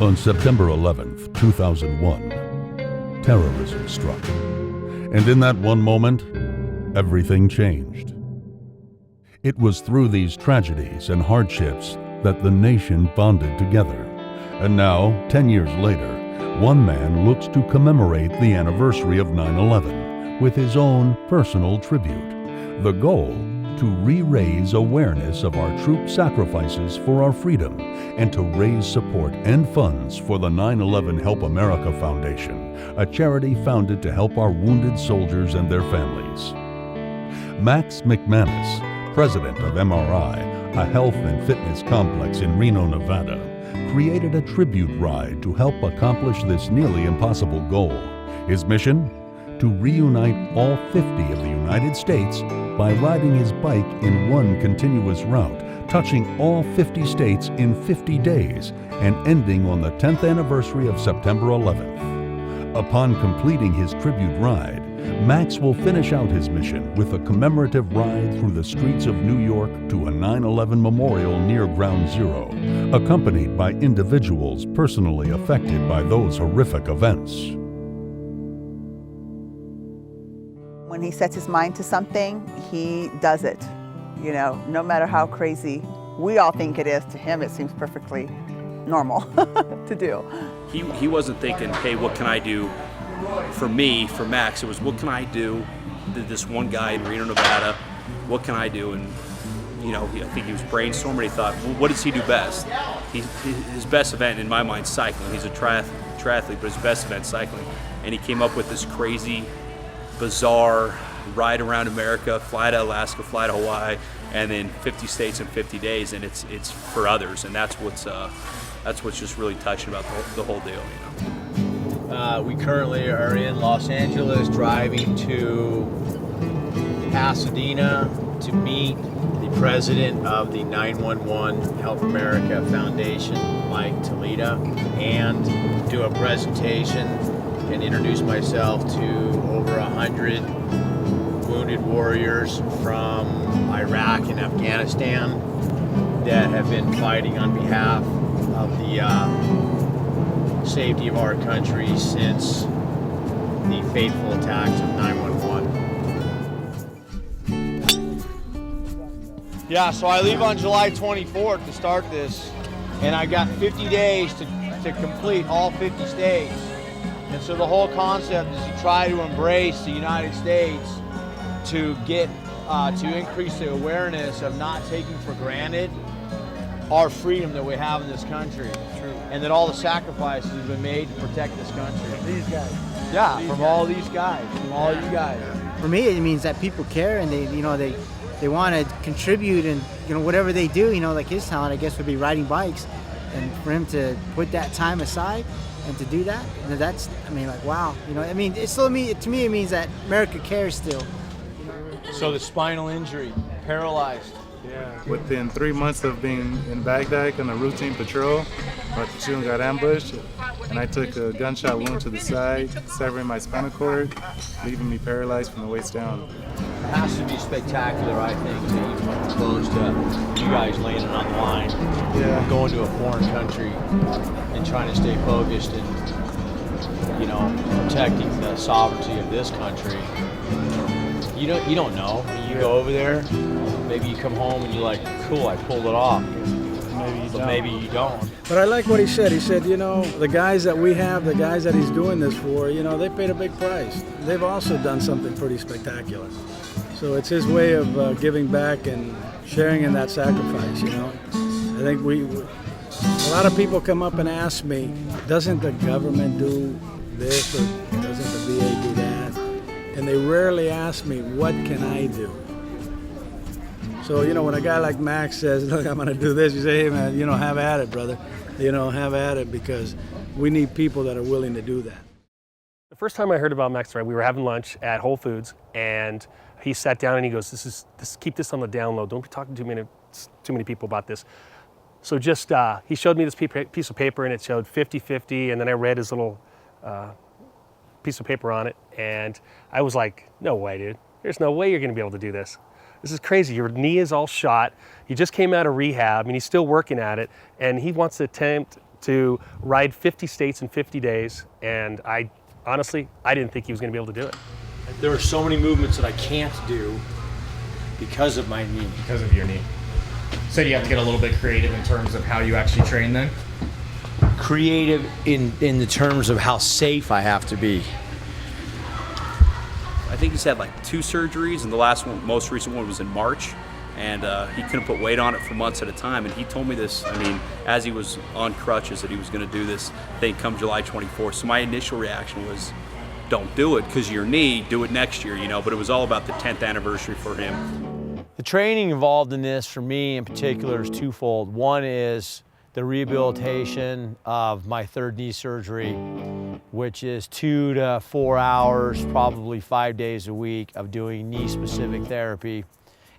On September 11th, 2001, terrorism struck. And in that one moment, everything changed. It was through these tragedies and hardships that the nation bonded together. And now, 10 years later, one man looks to commemorate the anniversary of 9/11 with his own personal tribute. The goal, to re-raise awareness of our troop sacrifices for our freedom and to raise support and funds for the 9/11 Help America Foundation, a charity founded to help our wounded soldiers and their families. Max McManus, president of MRI, a health and fitness complex in Reno, Nevada, created a tribute ride to help accomplish this nearly impossible goal. His mission? To reunite all 50 of the United States by riding his bike in one continuous route, touching all 50 states in 50 days and ending on the 10th anniversary of September 11th. Upon completing his tribute ride, Max will finish out his mission with a commemorative ride through the streets of New York to a 9/11 memorial near Ground Zero, accompanied by individuals personally affected by those horrific events. When he sets his mind to something, he does it. You know, no matter how crazy we all think it is, to him it seems perfectly normal to do. He wasn't thinking, hey, what can I do for me, for Max? It was, what can I do? This one guy in Reno, Nevada, what can I do? And you know, I think he was brainstorming. He thought, well, what does he do best? His best event, in my mind, is cycling. He's a triathlete, but his best event is cycling. And he came up with this crazy, bizarre ride around America, fly to Alaska, fly to Hawaii, and then 50 states in 50 days. And it's for others, and that's what's just really touching about the whole deal. You know. We currently are in Los Angeles, driving to Pasadena to meet the president of the 911 Help America Foundation, Mike Toledo, and do a presentation and introduce myself to over 100 wounded warriors from Iraq and Afghanistan that have been fighting on behalf of the safety of our country since the fateful attacks of 9/11. Yeah, so I leave on July 24th to start this, and I got 50 days to complete all 50 states. And so the whole concept is to try to embrace the United States to get to increase the awareness of not taking for granted our freedom that we have in this country. True. And that all the sacrifices have been made to protect this country. These guys. Yeah, from all these guys, from all you guys. For me, it means that people care and they want to contribute, and whatever they do, like his talent, I guess, would be riding bikes, and for him to put that time aside and to do that, that's, wow. It's still to me it means that America cares still. So the spinal injury, paralyzed. Yeah. Within 3 months of being in Baghdad on a routine patrol, my platoon got ambushed, and I took a gunshot wound to the side, severing my spinal cord, leaving me paralyzed from the waist down. It has to be spectacular, I think, to even come close to you guys laying it on the line. Yeah. Going to a foreign country and trying to stay focused and, protecting the sovereignty of this country. You don't know. You go over there, maybe you come home and you're like, cool, I pulled it off. Maybe you don't. But I like what he said. He said, the guys that we have, the guys that he's doing this for, they paid a big price. They've also done something pretty spectacular. So it's his way of giving back and sharing in that sacrifice, I think a lot of people come up and ask me, doesn't the government do this or doesn't the VA do that? And they rarely ask me, what can I do? So, when a guy like Max says, look, I'm going to do this, you say, hey, man, have at it, brother. Have at it, because we need people that are willing to do that. The first time I heard about Max, we were having lunch at Whole Foods, and he sat down and he goes, keep this on the down low. Don't be talking to too many people about this. So just, he showed me this piece of paper, and it showed 50-50, and then I read his little piece of paper on it, and I was like, no way, dude. There's no way you're gonna be able to do this. This is crazy. Your knee is all shot. You just came out of rehab, and he's still working at it, and he wants to attempt to ride 50 states in 50 days, and honestly, I didn't think he was going to be able to do it. There are so many movements that I can't do because of my knee. Because of your knee. So you have to get a little bit creative in terms of how you actually train then? Creative in the terms of how safe I have to be. I think he's had like 2 surgeries, and the last one, most recent one, was in March, and he couldn't put weight on it for months at a time. And he told me this, I mean, as he was on crutches, that he was going to do this thing come July 24th. So my initial reaction was, don't do it because of your knee, do it next year, you know. But it was all about the 10th anniversary for him. The training involved in this, for me in particular, is twofold. One is the rehabilitation of my 3rd knee surgery, which is 2 to 4 hours, probably 5 days a week of doing knee-specific therapy,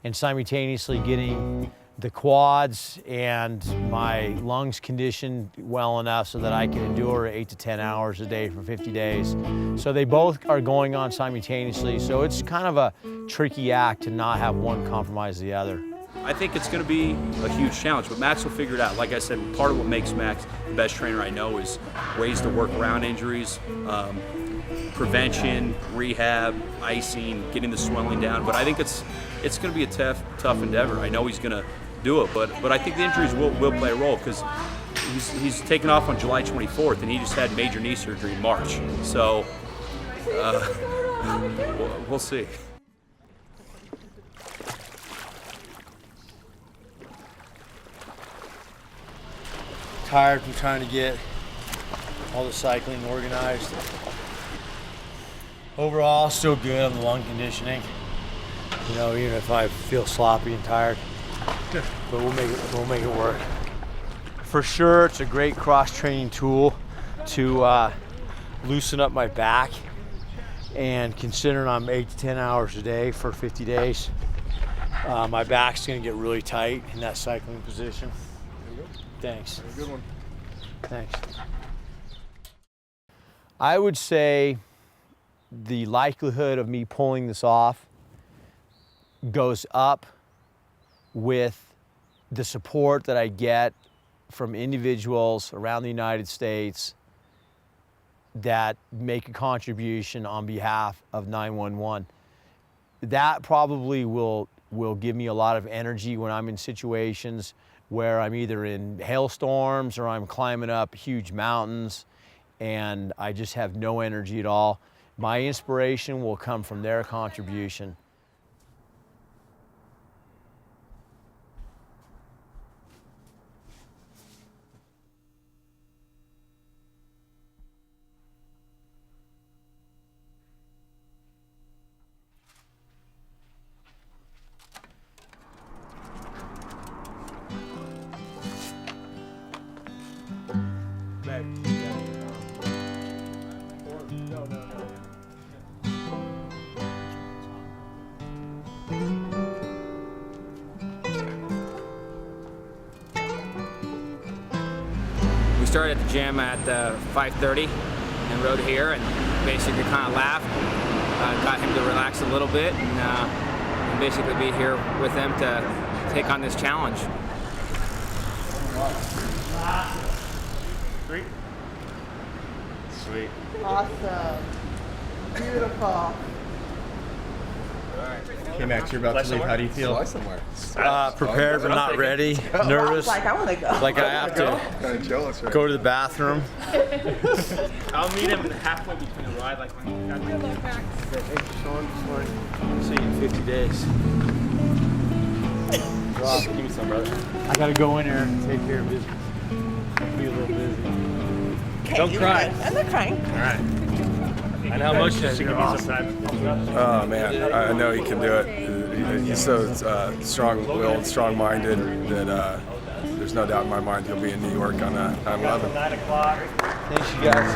and simultaneously getting the quads and my lungs conditioned well enough so that I can endure 8 to 10 hours a day for 50 days. So they both are going on simultaneously, so it's kind of a tricky act to not have one compromise the other. I think it's going to be a huge challenge, but Max will figure it out. Like I said, part of what makes Max the best trainer I know is ways to work around injuries, prevention, rehab, icing, getting the swelling down. But I think it's going to be a tough endeavor. I know he's going to do it, but I think the injuries will play a role because he's taken off on July 24th, and he just had major knee surgery in March. So we'll see. Tired from trying to get all the cycling organized. Overall, still good on the lung conditioning. You know, even if I feel sloppy and tired, but we'll make it work. For sure, it's a great cross-training tool to loosen up my back. And considering I'm 8 to 10 hours a day for 50 days, my back's gonna get really tight in that cycling position. Thanks. Good one. Thanks. I would say the likelihood of me pulling this off goes up with the support that I get from individuals around the United States that make a contribution on behalf of 911. That probably will give me a lot of energy when I'm in situations where I'm either in hailstorms or I'm climbing up huge mountains and I just have no energy at all. My inspiration will come from their contribution. We started at the gym at 5:30 and rode here and basically kind of laughed, got him to relax a little bit and basically be here with him to take on this challenge. 3. Sweet. Awesome. Beautiful. Okay, Max, you're about to leave. How do you feel? Prepared but not ready, nervous, Like, I want to go. like I have to Kind of jealous, right? go to the bathroom. I'll meet him halfway between the ride, like when you got Thank you, Sean. See you in 50 days. Give me some, brother. I gotta go in there and take care of business. Be a little busy. Okay, Don't you're cry. good. I'm not crying. All right. I know how much you should give me some time. Oh man, I know he can do it. He's so strong-willed, strong-minded that there's no doubt in my mind he'll be in New York on 9/11. 9 o'clock. Thanks, you guys.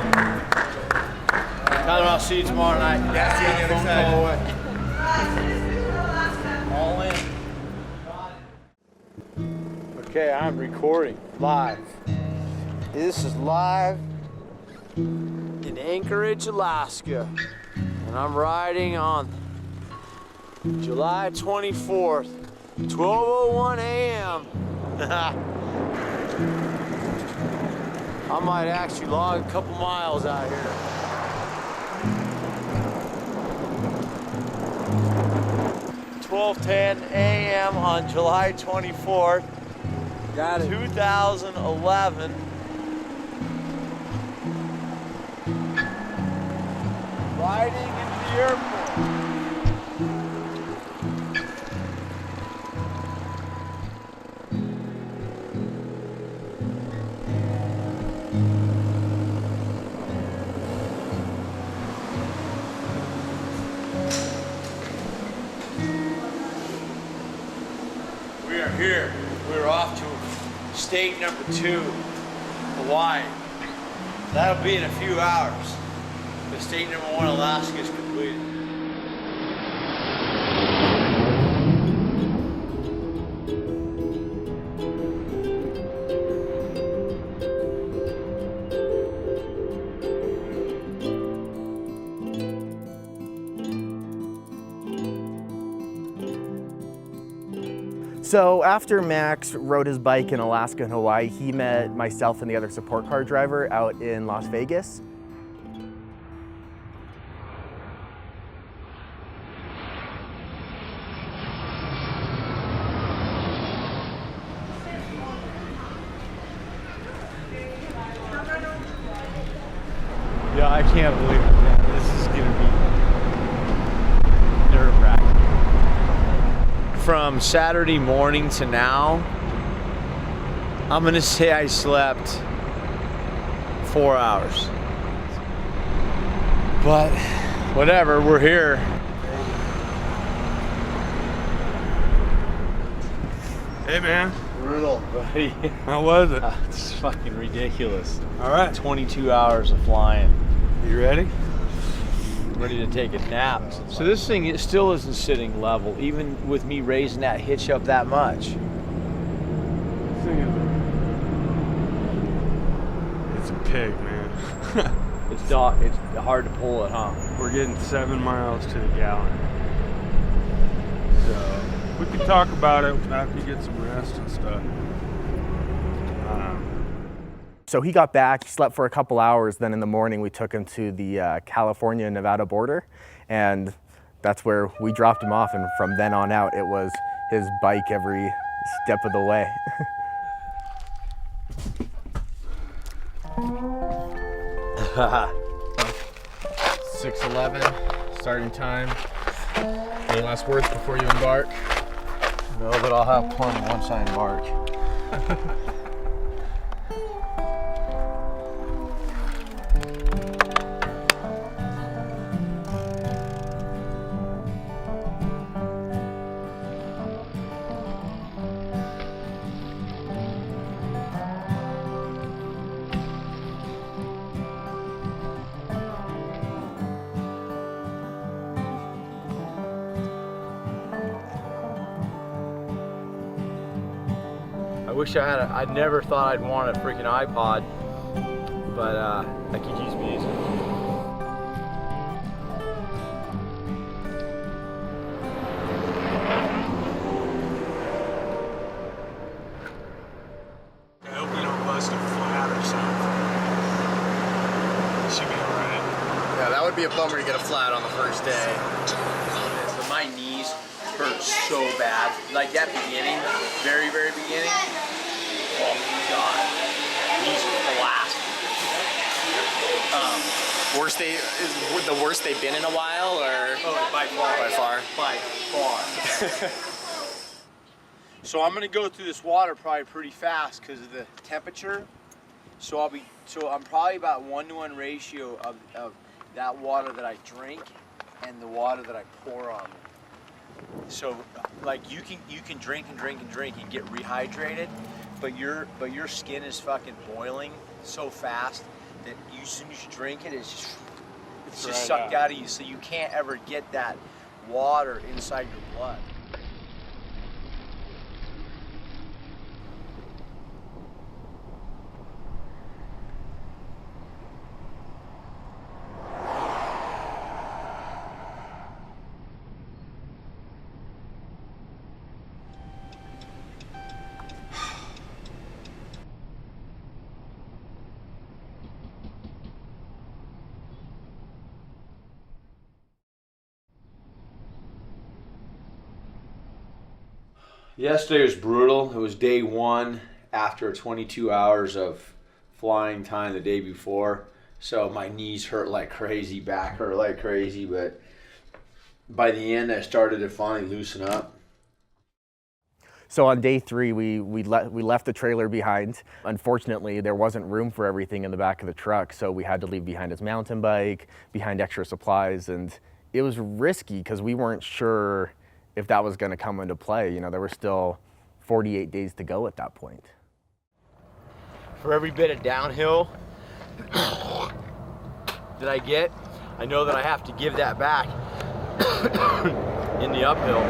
Tyler, I'll see you tomorrow night. Yeah, see you on the other side. All in. Okay, I'm recording live. This is live in Anchorage, Alaska. And I'm riding on July 24th, 12:01 a.m. I might actually log a couple miles out here. 12:10 a.m. on July 24th, 2011. Riding into the airport. We are here. We're off to state number 2, Hawaii. That'll be in a few hours. The state number 1, Alaska, is completed. So after Max rode his bike in Alaska and Hawaii, he met myself and the other support car driver out in Las Vegas. Yeah, I can't believe it, man. This is gonna be nerve-wracking. From Saturday morning to now, I'm gonna say I slept 4 hours. But whatever, we're here. Hey man. Brutal, buddy. How was it? It's fucking ridiculous. All right. 22 hours of flying. You ready? Ready to take a nap. So this thing, it still isn't sitting level, even with me raising that hitch up that much. It's a pig, man. It's hard to pull it, huh? We're getting 7 miles to the gallon. So we can talk about it after you get some rest and stuff. So he got back, he slept for a couple hours, then in the morning we took him to the California-Nevada border, and that's where we dropped him off, and from then on out it was his bike every step of the way. 6:11, starting time. Any last words before you embark? No, but I'll have plenty once I embark. I wish I had I never thought I'd want a freaking iPod, but I could use music. I hope we don't bust a flat or something. It should be alright. Yeah, that would be a bummer to get a flat on the first day. But my knees hurt so bad. Like that beginning, very, very beginning. Oh my God. Knees blast. The worst they've been in a while, or? Oh, by far. By far? By far. So I'm gonna go through this water probably pretty fast because of the temperature. So I'm probably about 1-to-1 ratio of that water that I drink and the water that I pour on me. So like you can drink and drink and drink and get rehydrated, but your skin is fucking boiling so fast that as soon as you drink it, it's just right sucked out of you, so you can't ever get that water inside your blood. Yesterday was brutal. It was day one after 22 hours of flying time the day before. So my knees hurt like crazy, back hurt like crazy, but by the end I started to finally loosen up. So on day 3, we left the trailer behind. Unfortunately, there wasn't room for everything in the back of the truck, so we had to leave behind his mountain bike, behind extra supplies, and it was risky because we weren't sure if that was going to come into play. You know, there were still 48 days to go at that point. For every bit of downhill that I get, I know that I have to give that back in the uphill.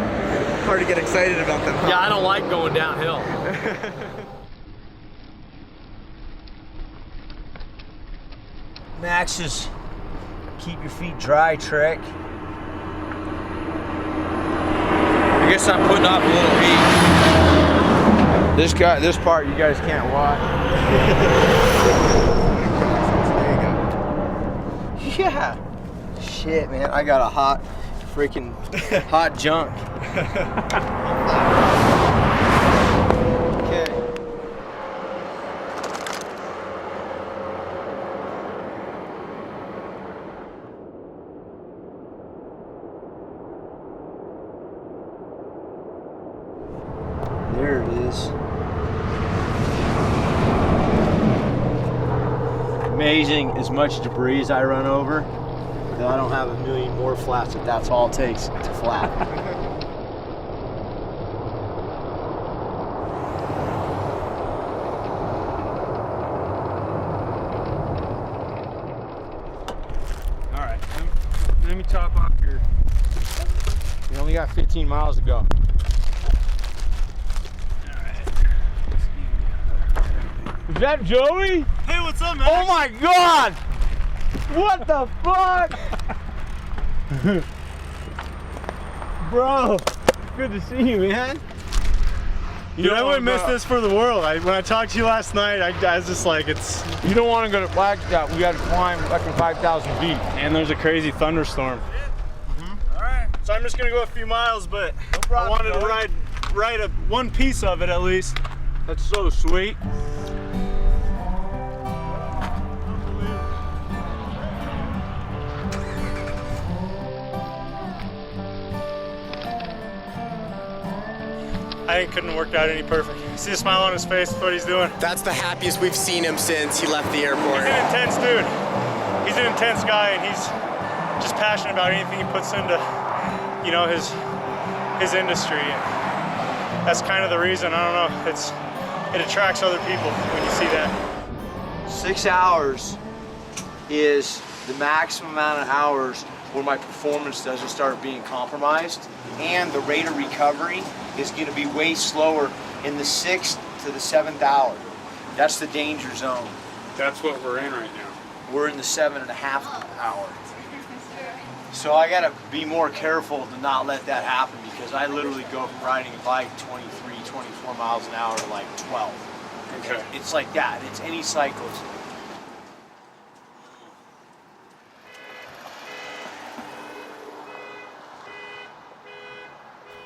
Hard to get excited about them. Yeah, I don't like going downhill. Max's keep your feet dry trick. I guess I'm putting off a little heat. This part you guys can't watch. Yeah. Shit, man, I got a hot freaking hot junk. Okay. There it is. Amazing as much debris as I run over, that I don't have a million more flats if that's all it takes to flat. All right, let me top off here. We only got 15 miles to go. Is that Joey? Hey, what's up, man? Oh my God! What the fuck? Bro, good to see you, man. Dude, I wouldn't miss this for the world. When I talked to you last night, I was just like, it's... You don't want to go to Flagstaff. We got to climb fucking 5,000 feet. And there's a crazy thunderstorm. All right, so I'm just gonna go a few miles, but No problem, I wanted to ride one piece of it at least. That's so sweet. I think couldn't have worked out any perfect. See the smile on his face, that's what he's doing. That's the happiest we've seen him since he left the airport. He's an intense dude. He's an intense guy, and he's just passionate about anything he puts into, you know, his industry. That's kind of the reason. I don't know. It attracts other people when you see that. 6 hours is the maximum amount of hours where my performance doesn't start being compromised, and the rate of recovery is going to be way slower in the 6th to the 7th hour. That's the danger zone. That's what we're in right now. We're in the 7.5 hour. So I got to be more careful to not let that happen, because I literally go from riding a bike 23, 24 miles an hour to like 12. Okay. It's like that. It's any cyclist.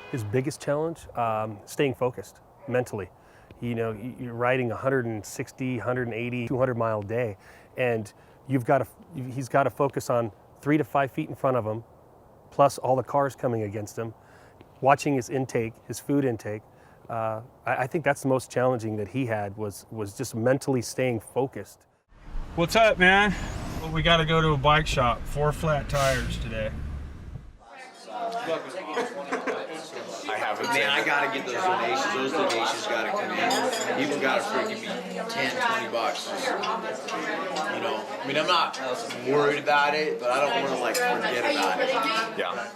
His biggest challenge, staying focused mentally. You know, you're riding 160, 180, 200 mile day, and he's got to focus on 3 to 5 feet in front of him, plus all the cars coming against him, watching his intake, his food intake. I think that's the most challenging that he had was just mentally staying focused. What's up, man? Well, we got to go to a bike shop. 4 flat tires today. Man, I gotta get those donations. Those donations gotta come in. Even gotta freaking be 10, 20 bucks. You know, I mean, I'm not worried about it, but I don't want to like forget about it. Yeah.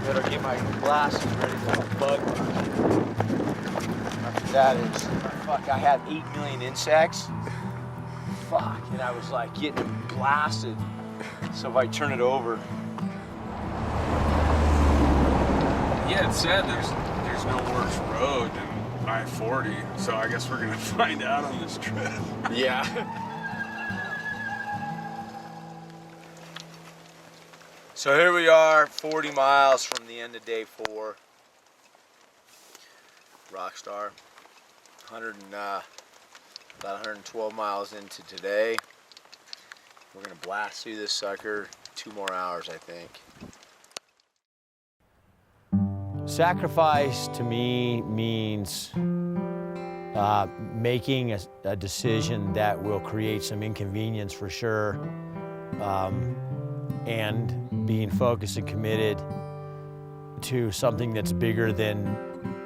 Better get my glasses ready for the bug. After that is, fuck, I had 8 million insects. Fuck, and I was like getting blasted. So if I turn it over. Yeah, it's sad there's no worse road than I-40, so I guess we're gonna find out on this trip. Yeah. So here we are, 40 miles from the end of day 4. Rockstar. About 112 miles into today. We're gonna blast through this sucker. 2 more hours, I think. Sacrifice to me means making a decision that will create some inconvenience for sure, and being focused and committed to something that's bigger than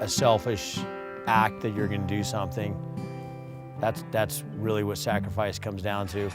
a selfish act that you're going to do something. That's really what sacrifice comes down to.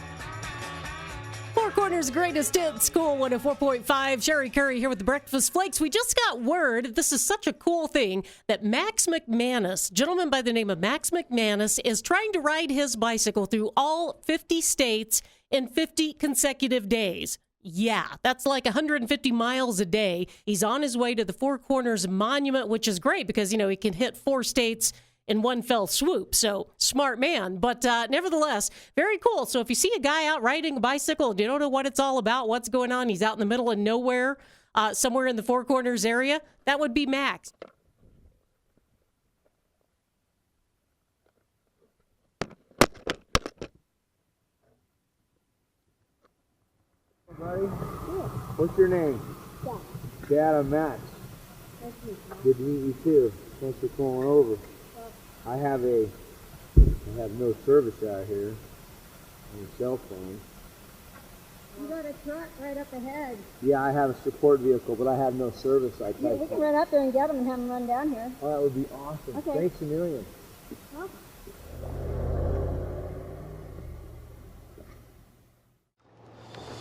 Four Corners Greatest Hits, Cool 104.5. Sherry Curry here with the Breakfast Flakes. We just got word, this is such a cool thing, that Max McManus, gentleman by the name of Max McManus, is trying to ride his bicycle through all 50 states in 50 consecutive days. Yeah, that's like 150 miles a day. He's on his way to the Four Corners Monument, which is great because, you know, he can hit 4 states in one fell swoop. So smart man. But nevertheless, very cool. So if you see a guy out riding a bicycle and you don't know what it's all about, what's going on, he's out in the middle of nowhere, somewhere in the Four Corners area, that would be Max. Buddy? What's your name? Dad. Dad, I'm Max. Nice to meet you. Good to meet you too. Thanks for calling over. I have no service out here on your cell phone. You got a truck right up ahead. Yeah, I have a support vehicle, but I have no service. Yeah, we can run up there and get them and have them run down here. Oh, that would be awesome. Okay. Thanks a million. Huh?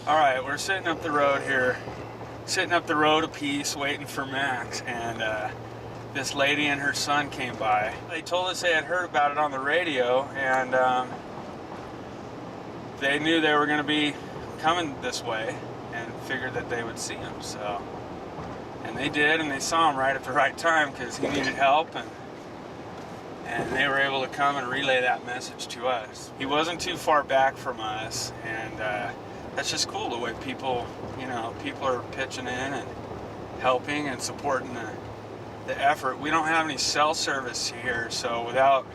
All right, we're sitting up the road here, sitting up the road a piece, waiting for Max, and this lady and her son came by. They told us they had heard about it on the radio, and they knew they were going to be coming this way, and figured that they would see him. So, and they did, and they saw him right at the right time because he needed help, and they were able to come and relay that message to us. He wasn't too far back from us, and that's just cool the way people, you know, people are pitching in and helping and supporting the effort. We don't have any cell service here, so without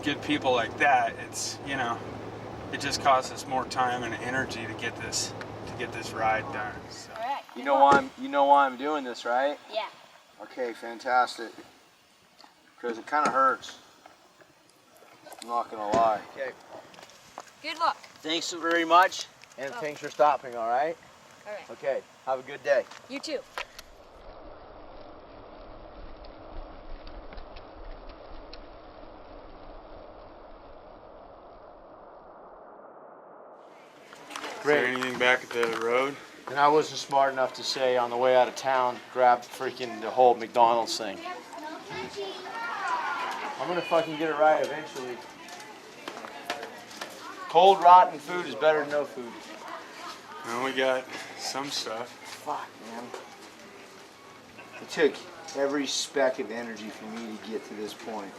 good people like that, it's, you know, it just costs us more time and energy to get this ride done. So. All right. You know why I'm doing this, right? Yeah. Okay, fantastic. Because it kind of hurts. I'm not gonna lie. Okay. Good luck. Thanks very much, and thanks for stopping. All right. All right. Okay. Have a good day. You too. Is there anything back at the road? And I wasn't smart enough to say on the way out of town, grab freaking the whole McDonald's thing. I'm gonna fucking get it right eventually. Cold, rotten food is better than no food. Well, we got some stuff. Fuck, man. It took every speck of energy for me to get to this point.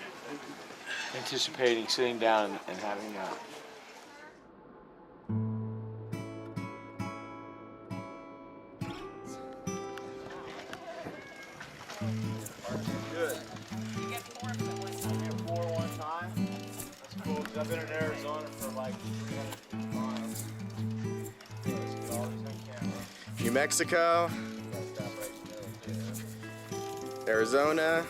Anticipating sitting down and having a... Good. You get 4 one time? That's cool, because I've been in Arizona for like 300 miles. New Mexico, Arizona,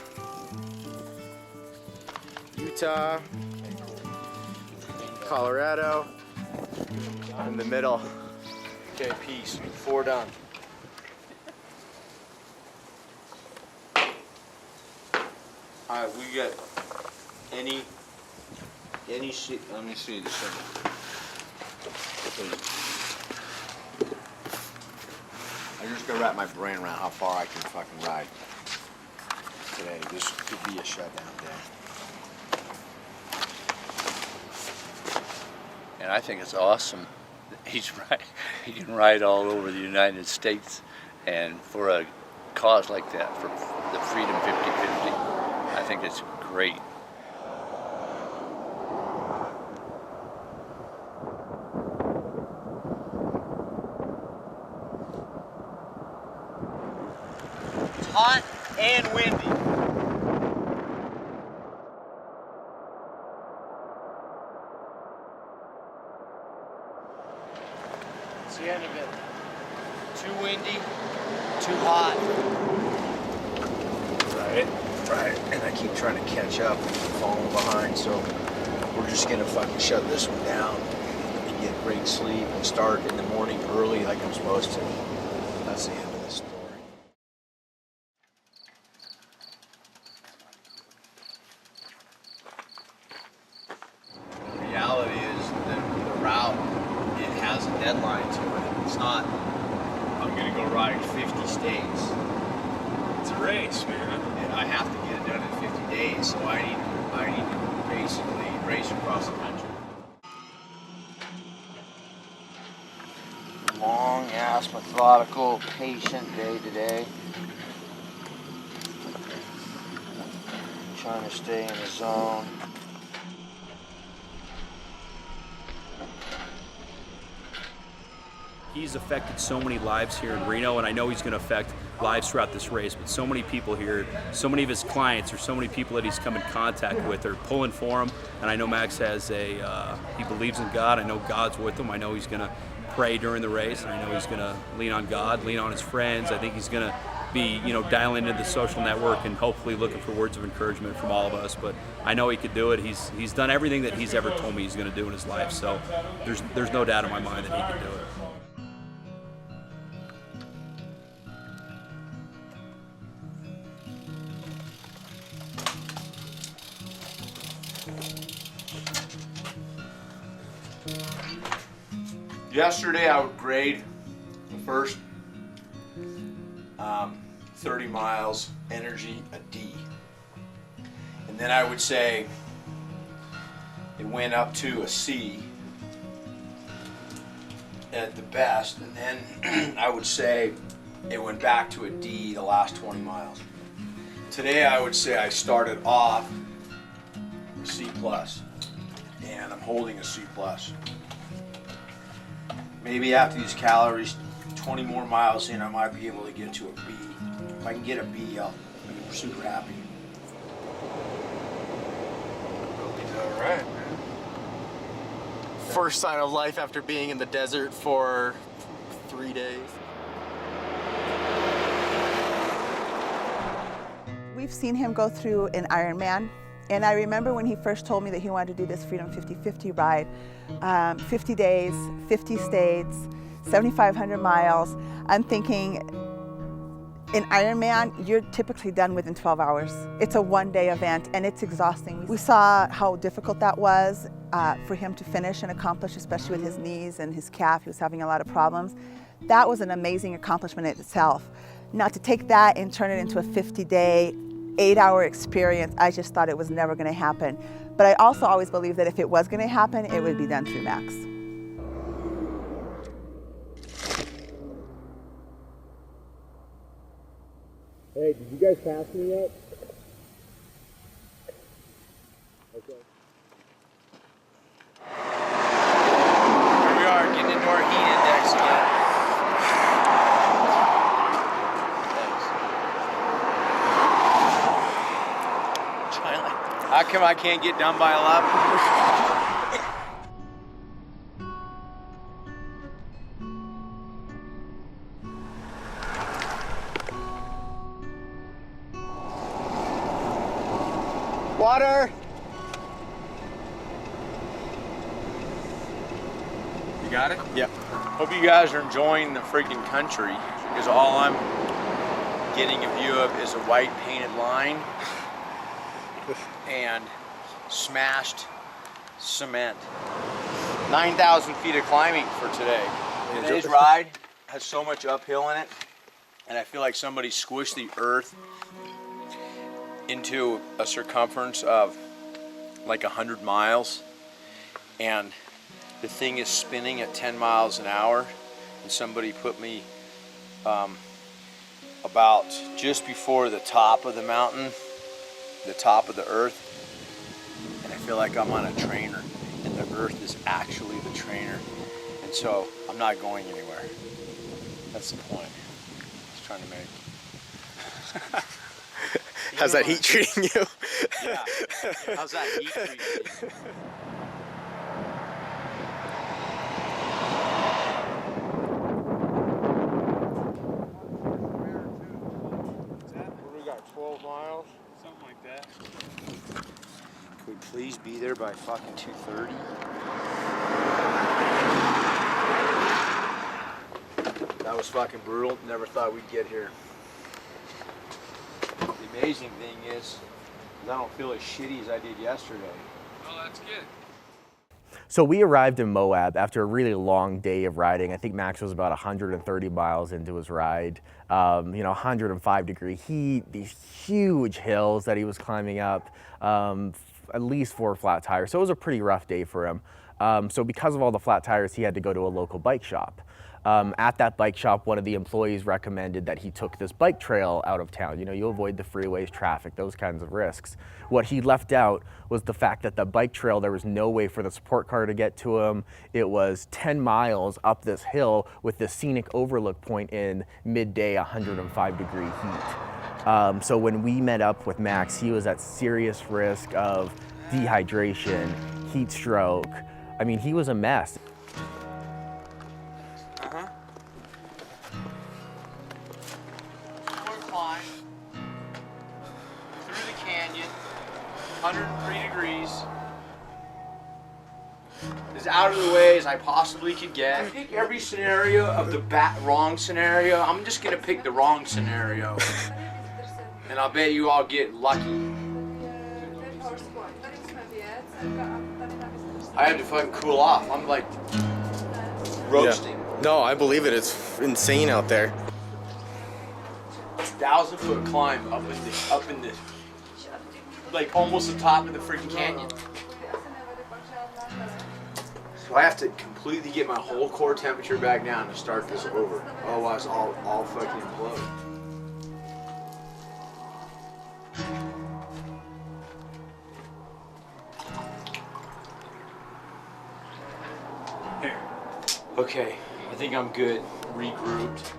Utah, Colorado, in the middle. Okay, peace. 4 done. Alright, we got any shit. Let me see this thing. I just gotta wrap my brain around how far I can fucking ride today. This could be a shutdown day. And I think it's awesome. He can ride all over the United States, and for a cause like that, for the Freedom 50-50, I think it's great. It's hot and windy. It's the end of it. Too windy, too hot. Right, and I keep trying to catch up and falling behind, so we're just gonna fucking shut this one down and get great sleep and start in the morning early like I'm supposed to. That's the end of the story. The reality is that the route, it has a deadline to it. It's not, I'm gonna go ride 50 states. It's a race, man. And I have to get it done in 50 days, so I need to basically race across the country. Long ass, methodical, patient day today. Trying to stay in the zone. He's affected so many lives here in Reno, and I know he's going to affect lives throughout this race, but so many people here, so many of his clients, or so many people that he's come in contact with are pulling for him, and I know Max has he believes in God. I know God's with him. I know he's going to pray during the race, and I know he's going to lean on God, lean on his friends. I think he's going to be, dialing into the social network and hopefully looking for words of encouragement from all of us, but I know he could do it. He's done everything that he's ever told me he's going to do in his life, so there's no doubt in my mind that he can do it. Yesterday I would grade the first 30 miles, energy a D. And then I would say it went up to a C at the best, and then I would say it went back to a D the last 20 miles. Today I would say I started off a C+, and I'm holding a C+. Maybe after these calories, 20 more miles in, I might be able to get to a B. If I can get a B, I'll be super happy. All right, man. First sign of life after being in the desert for 3 days. We've seen him go through an Ironman, and I remember when he first told me that he wanted to do this Freedom 50-50 ride, 50 days, 50 states, 7,500 miles. I'm thinking, in Ironman, you're typically done within 12 hours. It's a one-day event, and it's exhausting. We saw how difficult that was for him to finish and accomplish, especially with his knees and his calf. He was having a lot of problems. That was an amazing accomplishment in itself. Now, to take that and turn it into a 50-day, 8-hour experience, I just thought it was never going to happen. But I also always believed that if it was going to happen, it would be done through Max. Hey, did you guys pass me yet? Okay. Here we are, getting into our heat index again. How come I can't get done by 11? Water! You got it? Yep. Hope you guys are enjoying the freaking country, because all I'm getting a view of is a white painted line and smashed cement. 9,000 feet of climbing for today. Today's ride has so much uphill in it, and I feel like somebody squished the earth into a circumference of like 100 miles, and the thing is spinning at 10 miles an hour, and somebody put me about just before the top of the mountain, the top of the earth, and I feel like I'm on a trainer, and the earth is actually the trainer, and so I'm not going anywhere. That's the point I was trying to make. How's that heat treating you? Yeah. How's that heat treating you? We got 12 miles. Something like that. Could we please be there by fucking 2:30? That was fucking brutal. Never thought we'd get here. The amazing thing is, I don't feel as shitty as I did yesterday. Oh, that's good. So we arrived in Moab after a really long day of riding. I think Max was about 130 miles into his ride. 105-degree heat, these huge hills that he was climbing up, at least 4 flat tires. So it was a pretty rough day for him. So because of all the flat tires, he had to go to a local bike shop. At that bike shop, one of the employees recommended that he took this bike trail out of town. You know, you avoid the freeways, traffic, those kinds of risks. What he left out was the fact that the bike trail, there was no way for the support car to get to him. It was 10 miles up this hill with the scenic overlook point in midday 105-degree heat. So when we met up with Max, he was at serious risk of dehydration, heat stroke. I mean, he was a mess. Climb through the canyon, 103 degrees, as out of the way as I possibly could get. I pick every scenario of the wrong scenario. I'm just gonna pick the wrong scenario, and I'll bet you all get lucky. I had to fucking cool off. I'm like roasting. Yeah. No, I believe it. It's insane out there. 1,000-foot climb up in the like almost the top of the freaking canyon. So I have to completely get my whole core temperature back down to start this over. Otherwise, I'll fucking implode. Here. Okay, I think I'm good. Regrouped.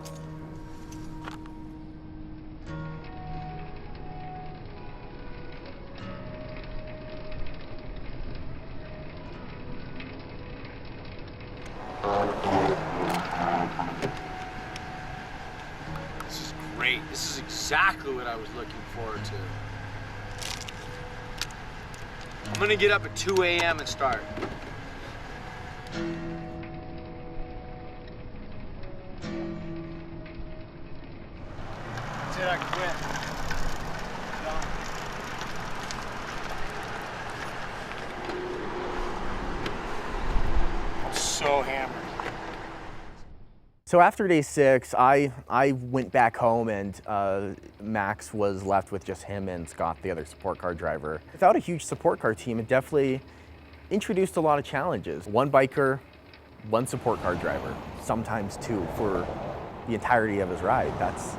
This is great. This is exactly what I was looking forward to. I'm gonna get up at 2 a.m. and start. That's it, I quit. I'm so hammered. So after day 6, I went back home, and Max was left with just him and Scott, the other support car driver. Without a huge support car team, it definitely introduced a lot of challenges. One biker, one support car driver, sometimes 2 for the entirety of his ride. That's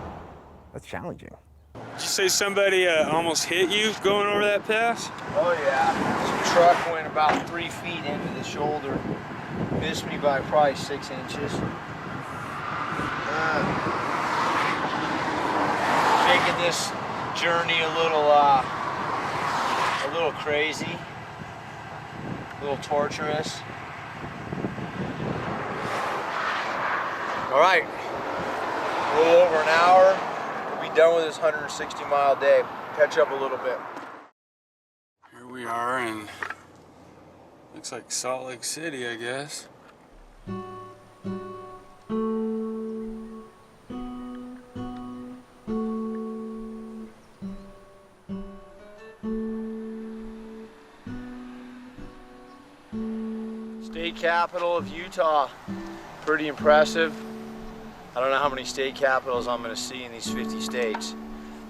challenging. Did you say somebody almost hit you going over that pass? Oh yeah, this truck went about 3 feet into the shoulder. Missed me by probably 6 inches. Making this journey a little crazy, a little torturous. All right, a little over an hour. We'll be done with this 160-mile day. Catch up a little bit. Here we are in, looks like Salt Lake City, I guess. State capital of Utah. Pretty impressive. I don't know how many state capitals I'm going to see in these 50 states,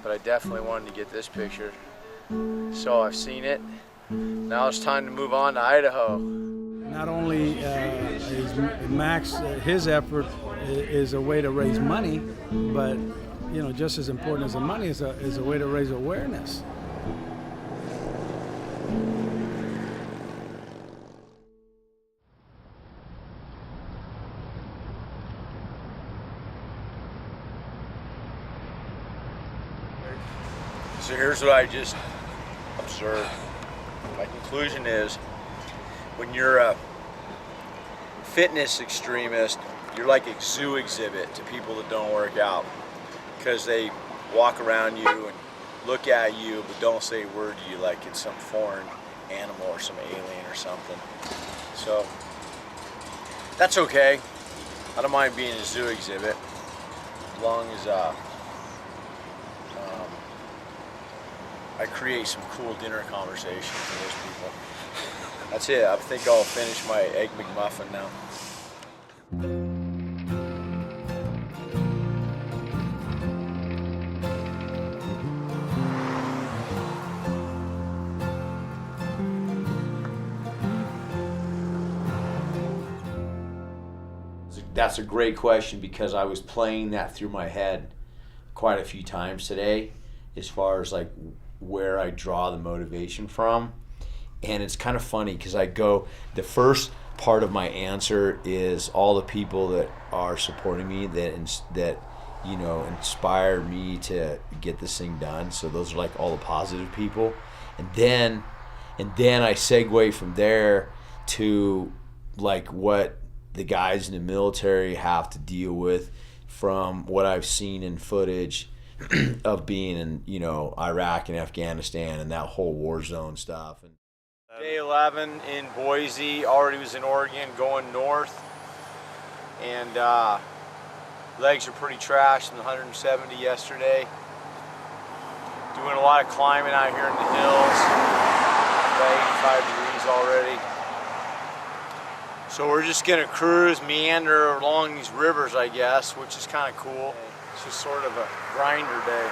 but I definitely wanted to get this picture. So I've seen it. Now it's time to move on to Idaho. Not only is Max, his effort is a way to raise money, but just as important as the money is a way to raise awareness. So here's what I just observed. My conclusion is, when you're a fitness extremist, you're like a zoo exhibit to people that don't work out, because they walk around you and look at you but don't say a word to you like it's some foreign animal or some alien or something. So that's okay. I don't mind being a zoo exhibit as long as I create some cool dinner conversations for those people. That's it. I think I'll finish my Egg McMuffin now. That's a great question, because I was playing that through my head quite a few times today, as far as like where I draw the motivation from. And it's kind of funny because the first part of my answer is all the people that are supporting me that you know, inspire me to get this thing done. So those are like all the positive people. And then I segue from there to like what the guys in the military have to deal with from what I've seen in footage of being in, you know, Iraq and Afghanistan and that whole war zone stuff. And Day 11 in Boise, already was in Oregon going north, and legs are pretty trashed from the 170 yesterday. Doing a lot of climbing out here in the hills, about 85 degrees already. So we're just gonna cruise, meander along these rivers, I guess, which is kind of cool. It's just sort of a grinder day.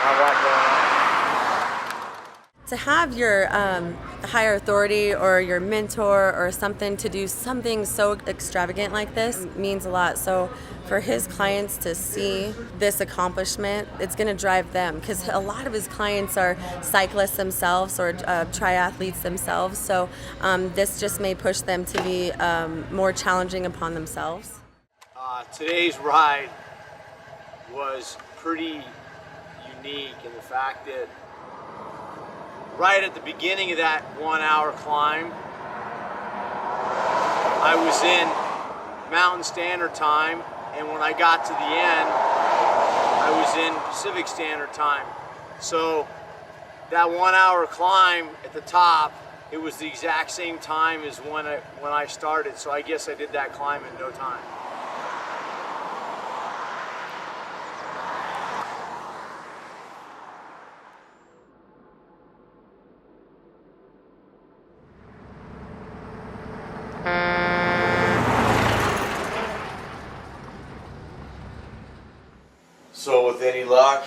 Not a lot going on. To have your higher authority or your mentor or something to do something so extravagant like this means a lot. So for his clients to see this accomplishment, it's going to drive them, because a lot of his clients are cyclists themselves or triathletes themselves. So this just may push them to be more challenging upon themselves. Today's ride was pretty unique in the fact that right at the beginning of that 1 hour climb, I was in Mountain Standard Time, and when I got to the end, I was in Pacific Standard Time. So that 1 hour climb at the top, it was the exact same time as when I started. So I guess I did that climb in no time. So with any luck,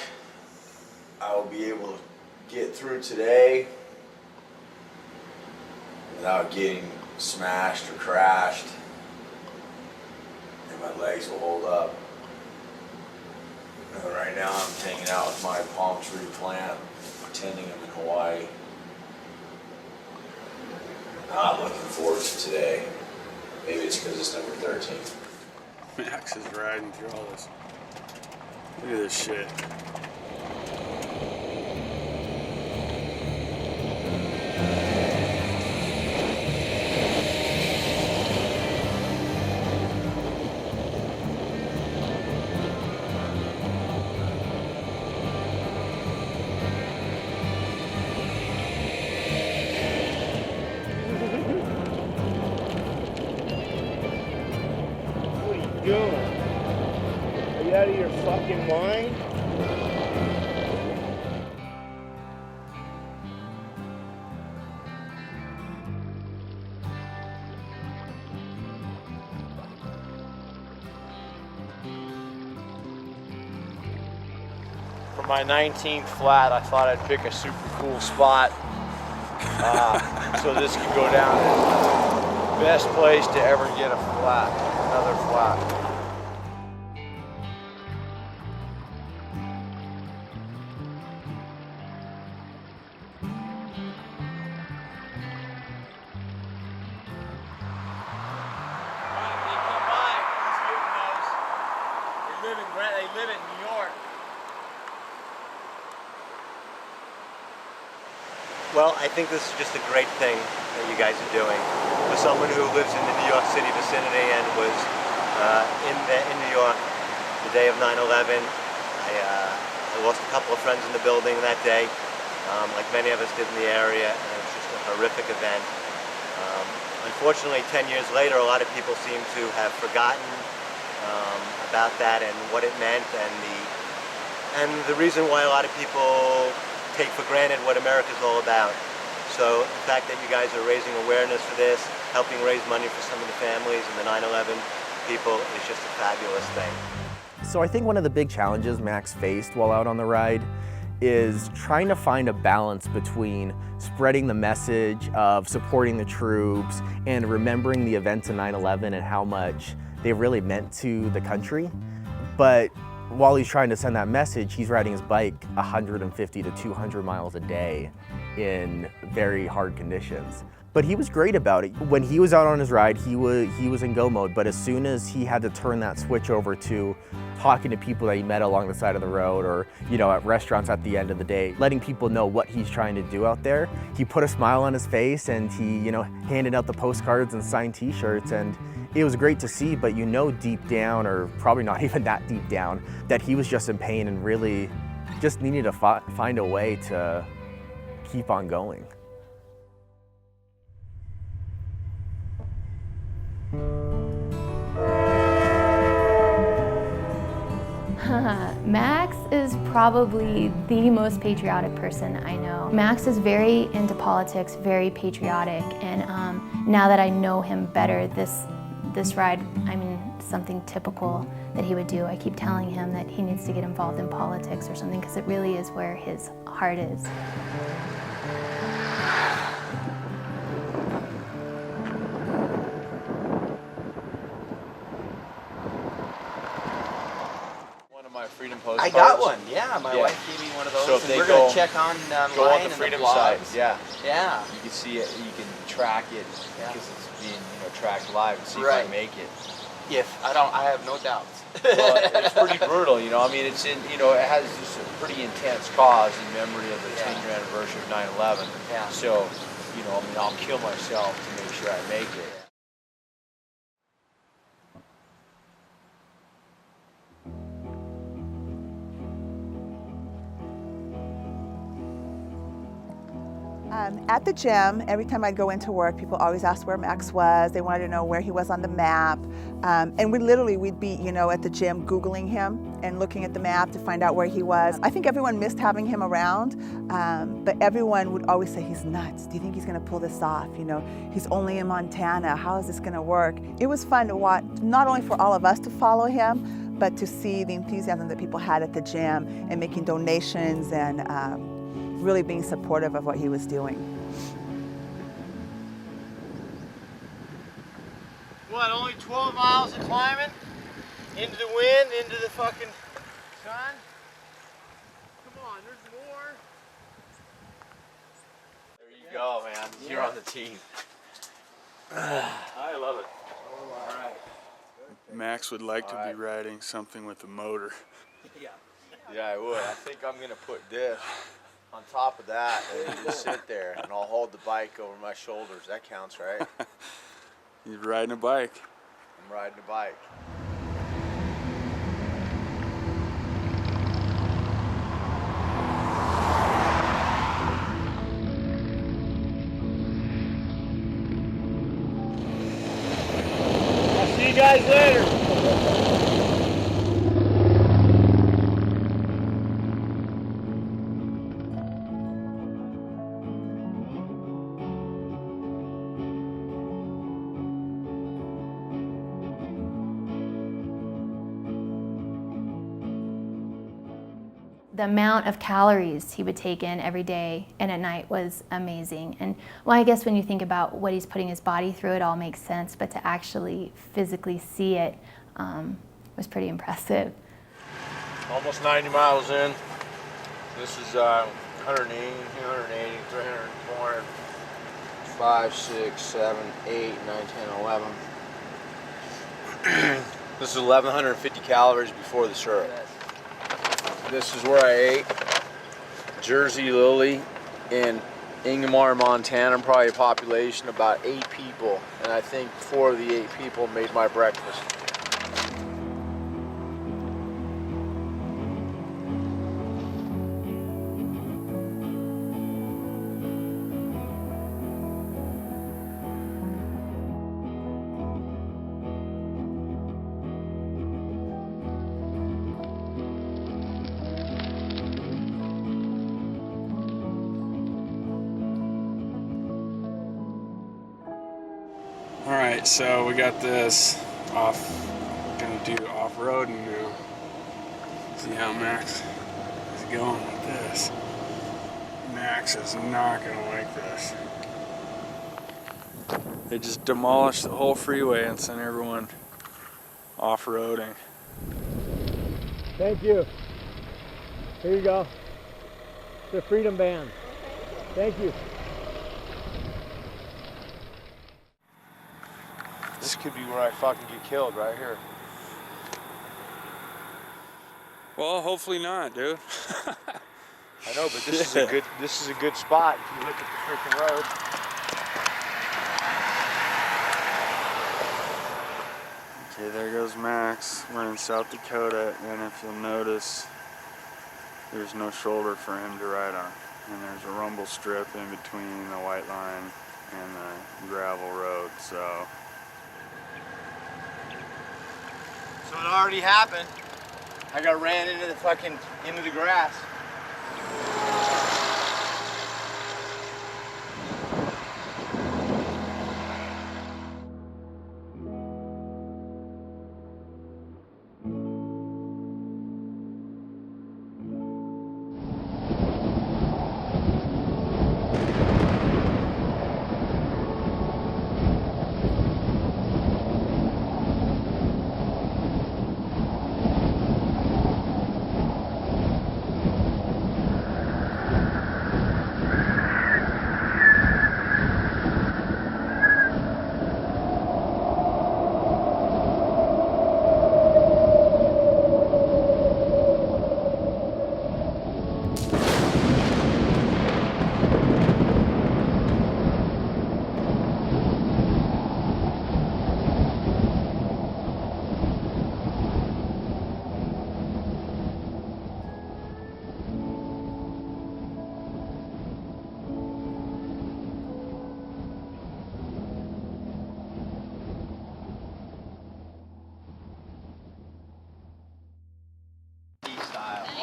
I will be able to get through today without getting smashed or crashed, and my legs will hold up. And right now I'm hanging out with my palm tree plant, pretending I'm in Hawaii. Not looking forward to today. Maybe it's because it's number 13. Max is riding through all this. Look at this shit. What are you doing? Are you out of your fucking mind? For my 19th flat, I thought I'd pick a super cool spot so this could go down as the best place to ever get a flat, another flat. They live in New York. Well, I think this is just a great thing that you guys are doing. For someone who lives in the New York City vicinity and was in New York the day of 9/11, I lost a couple of friends in the building that day, like many of us did in the area, and it was just a horrific event. Unfortunately, 10 years later, a lot of people seem to have forgotten about that and what it meant, and the reason why a lot of people take for granted what America's all about. So the fact that you guys are raising awareness for this, helping raise money for some of the families and the 9/11 people is just a fabulous thing. So I think one of the big challenges Max faced while out on the ride is trying to find a balance between spreading the message of supporting the troops and remembering the events of 9/11 and how much they really meant to the country. But while he's trying to send that message, he's riding his bike 150 to 200 miles a day in very hard conditions. But he was great about it. When he was out on his ride, he was in go mode, but as soon as he had to turn that switch over to talking to people that he met along the side of the road or, at restaurants at the end of the day, letting people know what he's trying to do out there, he put a smile on his face and he, handed out the postcards and signed t-shirts, and it was great to see, but deep down, or probably not even that deep down, that he was just in pain and really just needed to find a way to keep on going. Max is probably the most patriotic person I know. Max is very into politics, very patriotic, and now that I know him better, this ride, something typical that he would do. I keep telling him that he needs to get involved in politics or something because it really is where his heart is. Freedom postcards. I got one. Yeah, my wife gave me one of those. So if and they we're go, gonna check on go on the and Freedom the blogs. side. Yeah. Yeah. You can see it. You can track it because it's being tracked live and see if Right. I make it. If I have no doubts. Well, it's pretty brutal. It's in. It has just a pretty intense cause in memory of the 10-year anniversary of 9/11. Yeah. So, I'll kill myself to make sure I make it. At the gym, every time I'd go into work, people always asked where Max was. They wanted to know where he was on the map. And we'd be, at the gym Googling him and looking at the map to find out where he was. I think everyone missed having him around, but everyone would always say, he's nuts. Do you think he's gonna pull this off? He's only in Montana. How is this gonna work? It was fun to watch, not only for all of us to follow him, but to see the enthusiasm that people had at the gym and making donations and really being supportive of what he was doing. What, only 12 miles of climbing? Into the wind, into the fucking sun? Come on, there's more. There you go, man. You're on the team. I love it. All right. Max would like to be riding something with a motor. Yeah, I would. I think I'm gonna put this on top of that and you just sit there and I'll hold the bike over my shoulders. That counts, right? You're riding a bike. I'm riding a bike. I'll see you guys later. The amount of calories he would take in every day and at night was amazing. And well, I guess when you think about what he's putting his body through, it all makes sense, but to actually physically see it was pretty impressive. Almost 90 miles in. This is 180, 280, 300, 400, 5, 6, 7, 8, 9, 10, 11. This is 1,150 calories before the syrup. This is where I ate Jersey Lily in Ingomar, Montana, probably a population of about 8 people, and I think 4 of the 8 people made my breakfast. All right, so we got this gonna do off-road and see how Max is going with this. Max is not gonna like this. They just demolished the whole freeway and sent everyone off-roading. Thank you. Here you go. The Freedom Band. Thank you. This could be where I fucking get killed, right here. Well, hopefully not, dude. I know, but this is a good spot if you look at the freaking road. Okay, there goes Max. We're in South Dakota, and if you'll notice, there's no shoulder for him to ride on. And there's a rumble strip in between the white line and the gravel road, so. So it already happened. I got ran into the grass.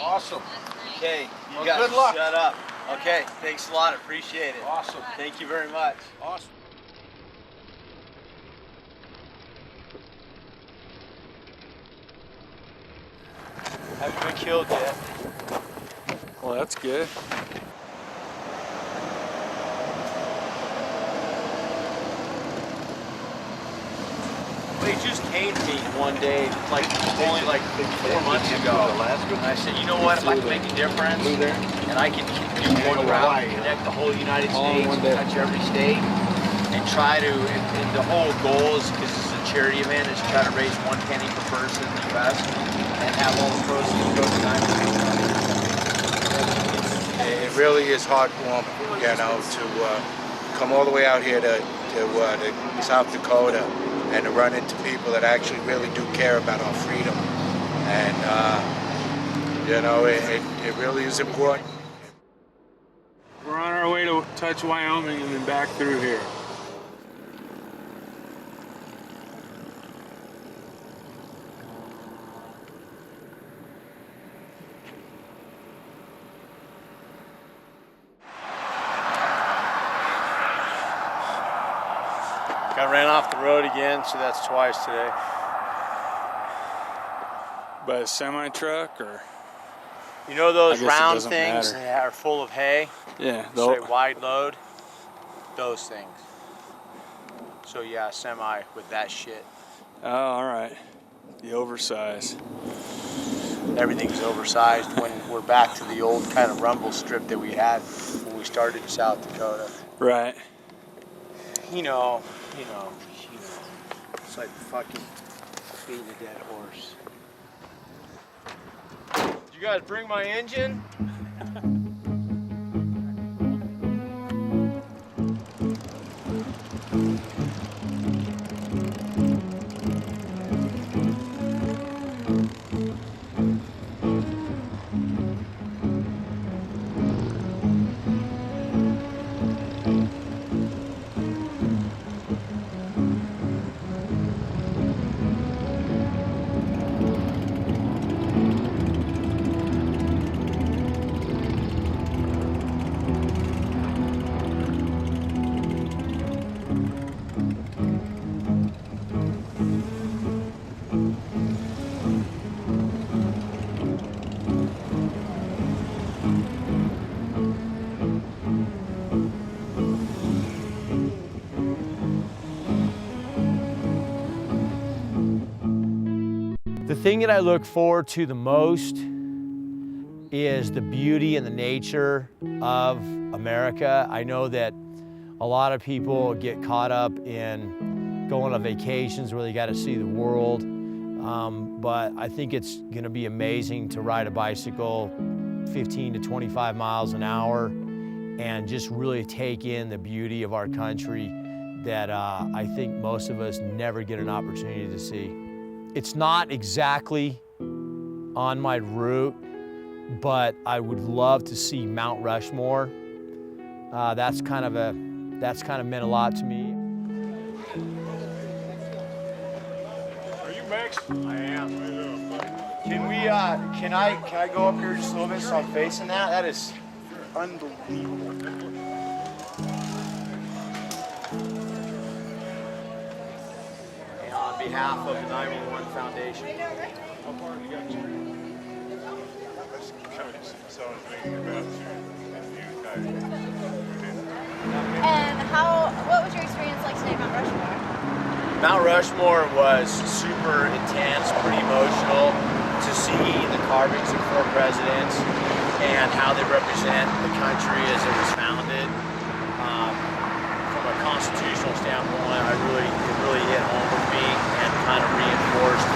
Awesome. Okay, you guys good luck. shut up. Okay, thanks a lot. Appreciate it. Awesome. Thank you very much. Awesome. Haven't been killed yet. Well, that's good. They just came to me one day, only 4 months ago. And I said, you know what, if I can make a difference, and I can do one route, connect the whole United States, touch every state, and try to, and the whole goal is, because this is a charity event, is to try to raise 1 penny per person in the U.S. and have all the proceeds go to 9. It really is heartwarming, to come all the way out here to South Dakota and to run into people that actually really do care about our freedom. And, it really is important. We're on our way to touch Wyoming and then back through here. Got ran off the road again, so that's twice today. By a semi-truck, or? You know those I guess it round doesn't things matter. that are full of hay? Yeah, Say wide load? Those things. So yeah, semi with that shit. Oh, all right. The oversize. Everything's oversized when we're back to the old kind of rumble strip that we had when we started in South Dakota. Right. You know. It's like fucking beating a dead horse. Did you guys bring my engine? thing that I look forward to the most is the beauty and the nature of America. I know that a lot of people get caught up in going on vacations where they got to see the world, but I think it's going to be amazing to ride a bicycle 15 to 25 miles an hour and just really take in the beauty of our country that I think most of us never get an opportunity to see. It's not exactly on my route, but I would love to see Mount Rushmore. That's kind of meant a lot to me. Are you Max? I am. Can I go up here just a little bit so I'm facing that? That is unbelievable. And on behalf of the 911 Foundation. How far have you got? And what was your experience like today at Mount Rushmore? Mount Rushmore was super intense, pretty emotional to see the carvings of 4 presidents and how they represent the country as it was founded. From a constitutional standpoint, it really hit home with me and kind of reinforced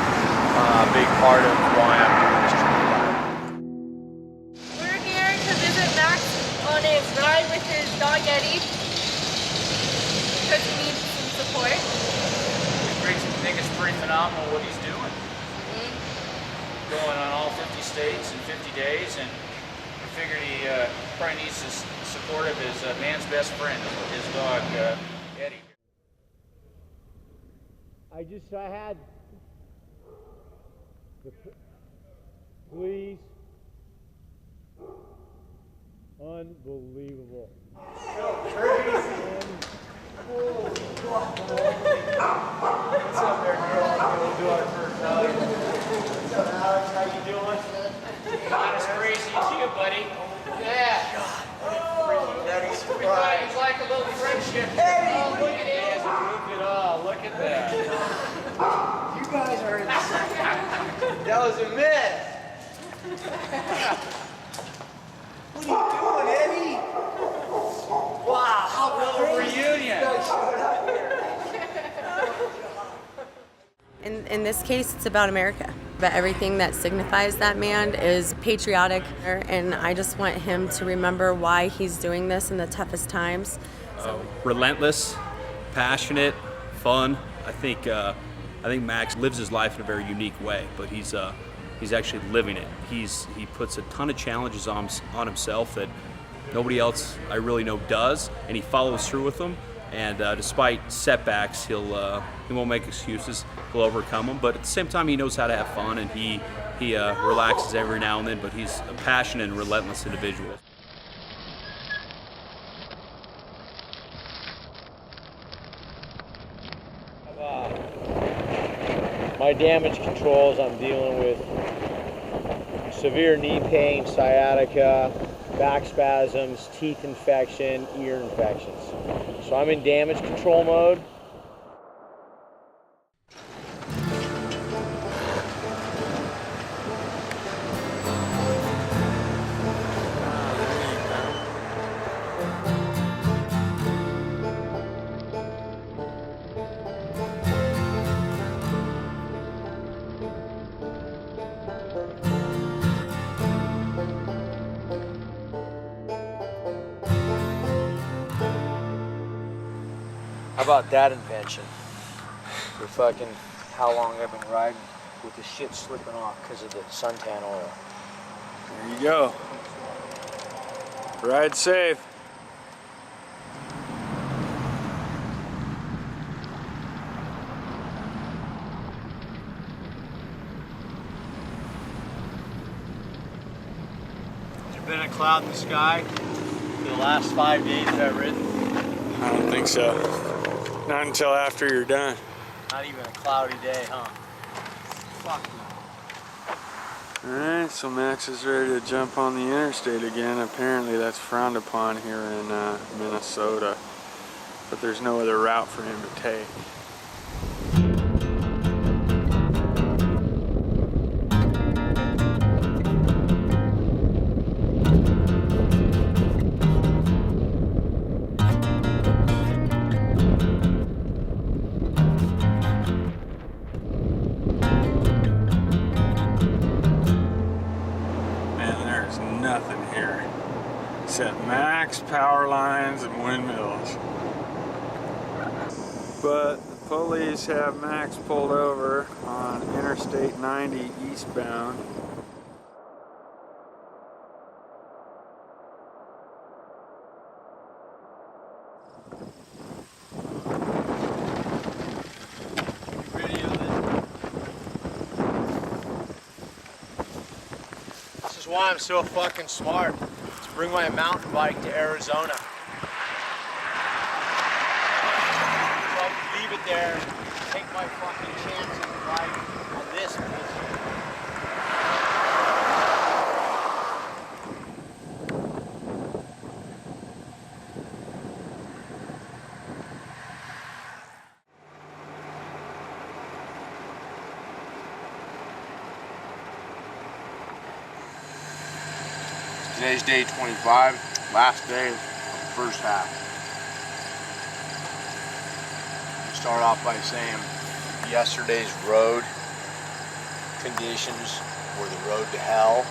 a big part of why I'm doing this trip. We're here to visit Max on his ride with his dog Eddie because he needs some support. I think it's pretty phenomenal what he's doing. Going on all 50 states in 50 days, and I figured he probably needs the support of his man's best friend, his dog, Eddie. I had please. Unbelievable. What's up there, girl? We'll do our first hug. What's up, Alex? How you doing? Not as crazy as you, buddy. Yeah. Daddy's surprise. It's like a little friendship. Eddie! Oh, look at it. Look at all. Look at that. You guys are insane. That was a myth. What are you doing, Eddie? Wow, little reunion. In this case, it's about America. But everything that signifies that man is patriotic, and I just want him to remember why he's doing this in the toughest times. Relentless, passionate, fun. I think Max lives his life in a very unique way, but he's actually living it. He puts a ton of challenges on himself that nobody else I really know does, and he follows through with them. And despite setbacks, he won't make excuses. He'll overcome them. But at the same time, he knows how to have fun, and he relaxes every now and then. But he's a passionate and relentless individual. My damage controls, I'm dealing with severe knee pain, sciatica, back spasms, teeth infection, ear infections. So I'm in damage control mode. How about that invention? For fucking how long I've been riding with the shit slipping off because of the suntan oil. There you go. Ride safe. Has there been a cloud in the sky for the last 5 days that I've ridden? I don't think so. Not until after you're done. Not even a cloudy day, huh? Fuck. Alright, so Max is ready to jump on the interstate again. Apparently that's frowned upon here in Minnesota. But there's no other route for him to take. power lines and windmills. But the police have Max pulled over on Interstate 90 eastbound. This is why I'm so fucking smart. To bring my mountain bike to Arizona. I'll leave it there, take my fucking chances in life on this bullshit. Today's day 25, last day of the first half. Start off by saying yesterday's road conditions were the road to hell.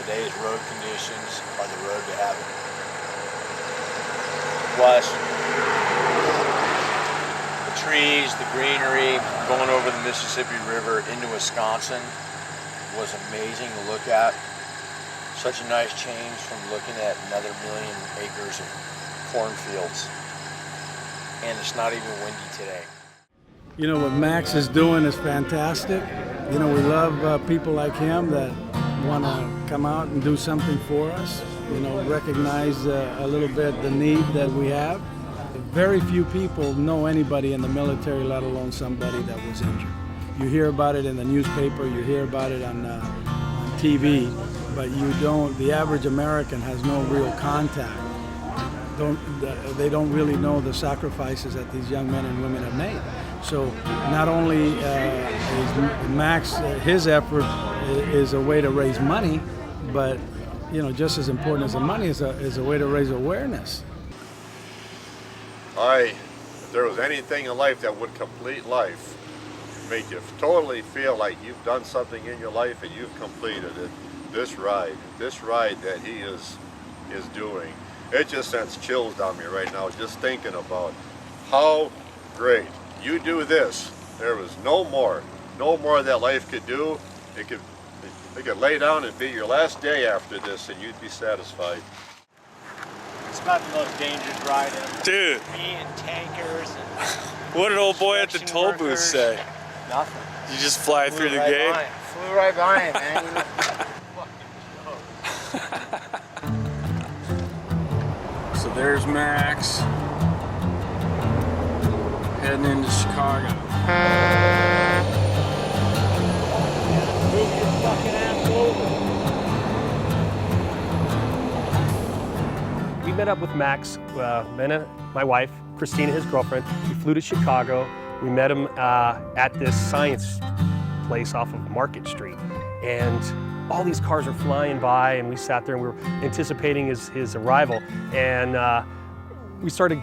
Today's road conditions are the road to heaven. Plus, the trees, the greenery, going over the Mississippi River into Wisconsin was amazing to look at. Such a nice change from looking at another 1 million acres of cornfields. And it's not even windy today. You know, what Max is doing is fantastic. You know, we love people like him that want to come out and do something for us. You know, recognize a little bit the need that we have. Very few people know anybody in the military, let alone somebody that was injured. You hear about it in the newspaper, you hear about it on TV, but you don't, the average American has no real contact. They don't really know the sacrifices that these young men and women have made. So not only is Max, his effort is a way to raise money, but you know, just as important as the money is a way to raise awareness. If there was anything in life that would complete life, make you totally feel like you've done something in your life and you've completed it, this ride that he is doing, it just sends chills down me right now just thinking about how great. You do this, there was no more that life could do. It could lay down and be your last day after this and you'd be satisfied. It's about the most dangerous ride ever. Dude. Me and tankers and What did old boy at the toll booth say? Nothing. You just fly through the right gate? by it. Flew right by it, man. So there's Max heading into Chicago. We met up with Max, my wife, Christina, his girlfriend. We flew to Chicago. We met him at this science place off of Market Street. And all these cars are flying by, and we sat there and we were anticipating his arrival. And we started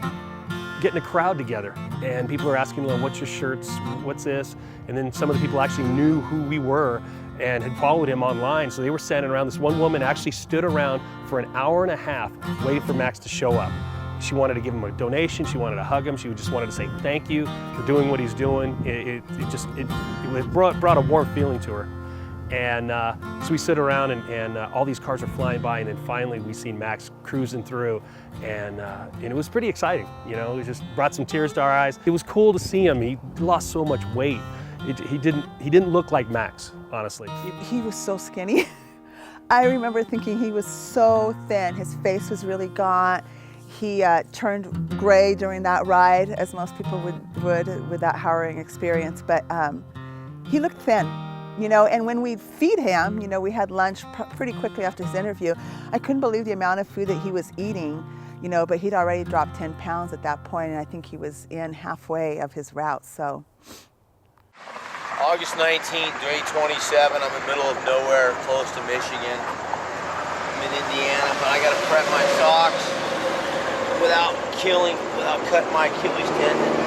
getting a crowd together. And people are asking, well, what's your shirts? What's this? And then some of the people actually knew who we were and had followed him online. So they were standing around. This one woman actually stood around for an hour and a half waiting for Max to show up. She wanted to give him a donation. She wanted to hug him. She just wanted to say thank you for doing what he's doing. It brought a warm feeling to her. And so we sit around and all these cars are flying by, and then finally we see Max cruising through, and it was pretty exciting. You know, it just brought some tears to our eyes. It was cool to see him. He lost so much weight. He didn't look like Max, honestly. He was so skinny. I remember thinking he was so thin. His face was really gaunt. He turned gray during that ride, as most people would with that harrowing experience. But he looked thin. You know, and when we'd feed him, you know, we had lunch pretty quickly after his interview. I couldn't believe the amount of food that he was eating, you know, but he'd already dropped 10 pounds at that point, and I think he was in halfway of his route, so. August 19th, day 27, I'm in the middle of nowhere, close to Michigan. I'm in Indiana, but I gotta prep my socks without cutting my Achilles tendon.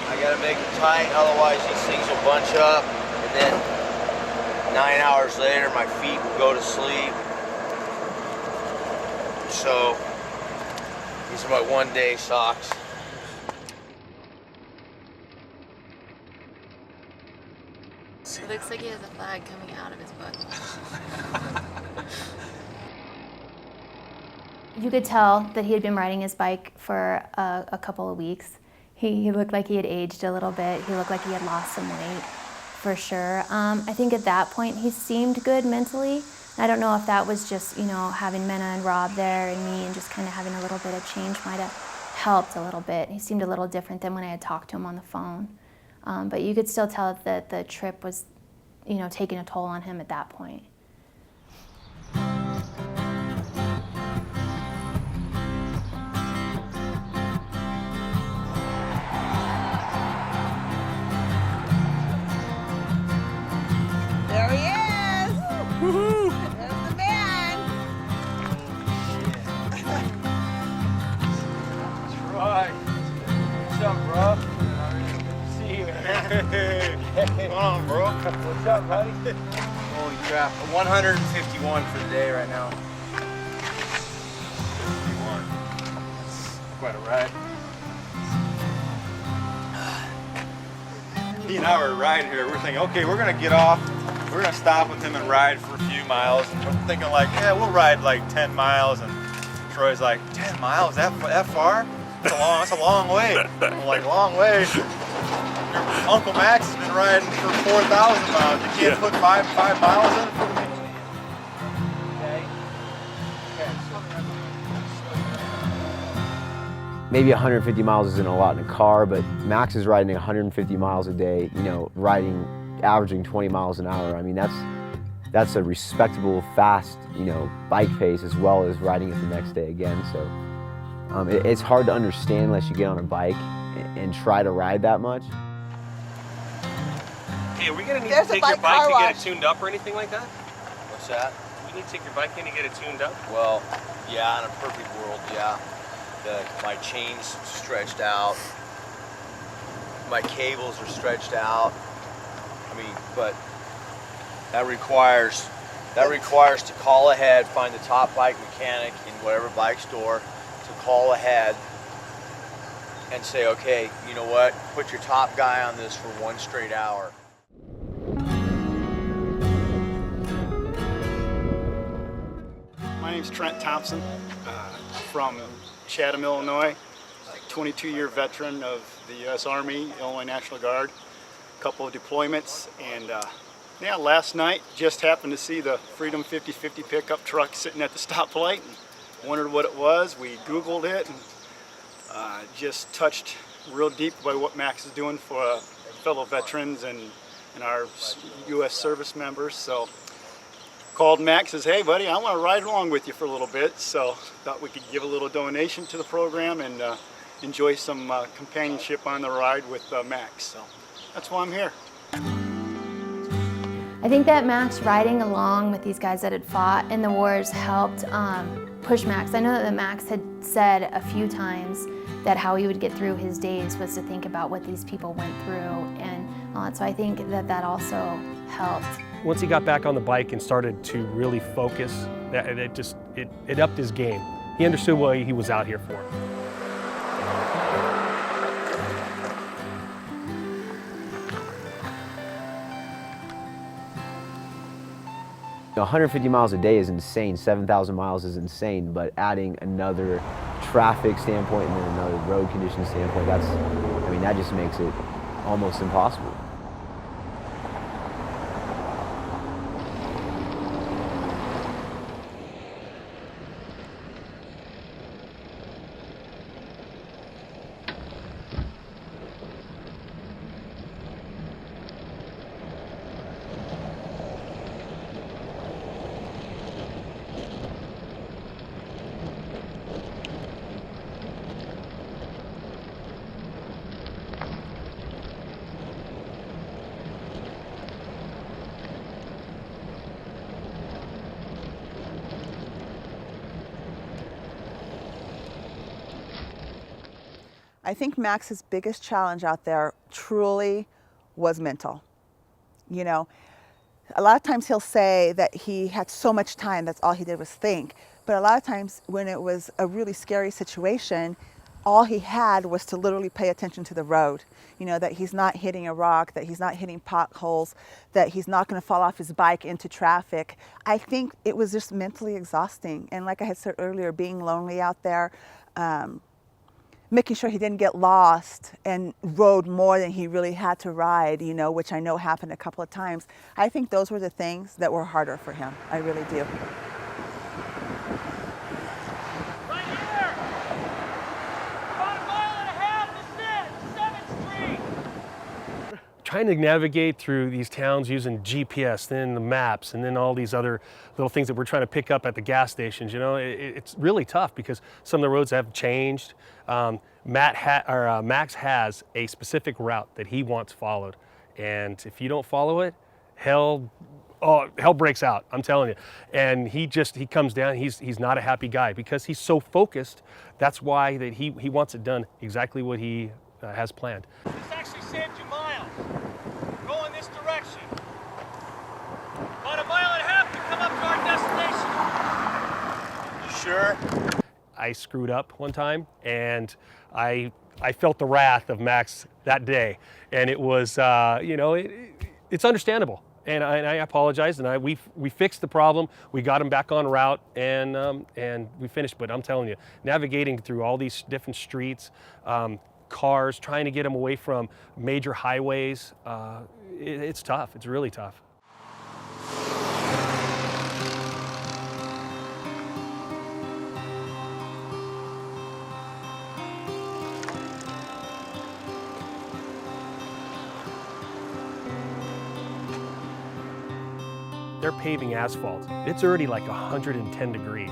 I gotta make it tight, otherwise these things will bunch up, and then 9 hours later, my feet will go to sleep. So these are my one-day socks. It looks like he has a flag coming out of his butt. You could tell that he had been riding his bike for a couple of weeks. He looked like he had aged a little bit. He looked like he had lost some weight, for sure. I think at that point he seemed good mentally. I don't know if that was just, you know, having Mena and Rob there and me and just kind of having a little bit of change might have helped a little bit. He seemed a little different than when I had talked to him on the phone. But you could still tell that the trip was, you know, taking a toll on him at that point. There he is! Woohoo! There's the man! That's right. What's up, bro? See you, man. Hey. Come on, bro. What's up, buddy? Holy crap. 151 for the day right now. 51. That's quite a ride. He and I were riding here. We're thinking, okay, we're gonna get off. We're gonna stop with him and ride for a few miles. And we're thinking like, yeah, we'll ride like 10 miles. And Troy's like, 10 miles? That far? That's a long way. I'm like, long way. Your Uncle Max has been riding for 4,000 miles. You can't put five miles in for me. Maybe 150 miles isn't a lot in a car, but Max is riding 150 miles a day, you know, averaging 20 miles an hour. I mean, that's a respectable, fast, you know, bike pace, as well as riding it the next day again. So it's hard to understand unless you get on a bike and try to ride that much. Hey, are we gonna need to take your bike to get it tuned up or anything like that? What's that? We need to take your bike in to get it tuned up? Well, yeah, in a perfect world, yeah. My chain's stretched out. My cables are stretched out. I mean, but that requires to call ahead, find the top bike mechanic in whatever bike store, to call ahead and say, okay, you know what, put your top guy on this for 1 straight hour. My name's Trent Thompson, from Chatham, Illinois, 22-year veteran of the U.S. Army, Illinois National Guard, a couple of deployments, and yeah, last night just happened to see the Freedom 5050 pickup truck sitting at the stoplight and wondered what it was. We Googled it and just touched real deep by what Max is doing for fellow veterans and our U.S. service members. So called Max, says, hey buddy, I want to ride along with you for a little bit. So thought we could give a little donation to the program and enjoy some companionship on the ride with Max. So that's why I'm here. I think that Max riding along with these guys that had fought in the wars helped push Max. I know that Max had said a few times that how he would get through his days was to think about what these people went through, and so I think that also helped. Once he got back on the bike and started to really focus, it upped his game. He understood what he was out here for. 150 miles a day is insane, 7,000 miles is insane, but adding another traffic standpoint and then another road condition standpoint, that just makes it almost impossible. I think Max's biggest challenge out there truly was mental. You know, A lot of times he'll say that he had so much time, that's all he did was think. But a lot of times when it was a really scary situation, all he had was to literally pay attention to the road. You know, that he's not hitting a rock, that he's not hitting potholes, that he's not going to fall off his bike into traffic. I think it was just mentally exhausting. And like I had said earlier, being lonely out there, making sure he didn't get lost and rode more than he really had to ride, you know, which I know happened a couple of times. I think those were the things that were harder for him. I really do. Trying to navigate through these towns using GPS, then the maps, and then all these other little things that we're trying to pick up at the gas stations, you know, it's really tough because some of the roads have changed. Max has a specific route that he wants followed, and if you don't follow it, hell breaks out, I'm telling you. And he comes down, he's not a happy guy because he's so focused. That's why that he wants it done exactly what he has planned. This actually saved you miles. Go in this direction. About 1.5 miles to come up to our destination. You sure? I screwed up one time, and I felt the wrath of Max that day, and it was you know, it's understandable. And I apologize, and we fixed the problem. We got him back on route, and we finished. But I'm telling you, navigating through all these different streets, cars, trying to get him away from major highways, it's tough. It's really tough. They're paving asphalt. It's already like 110 degrees.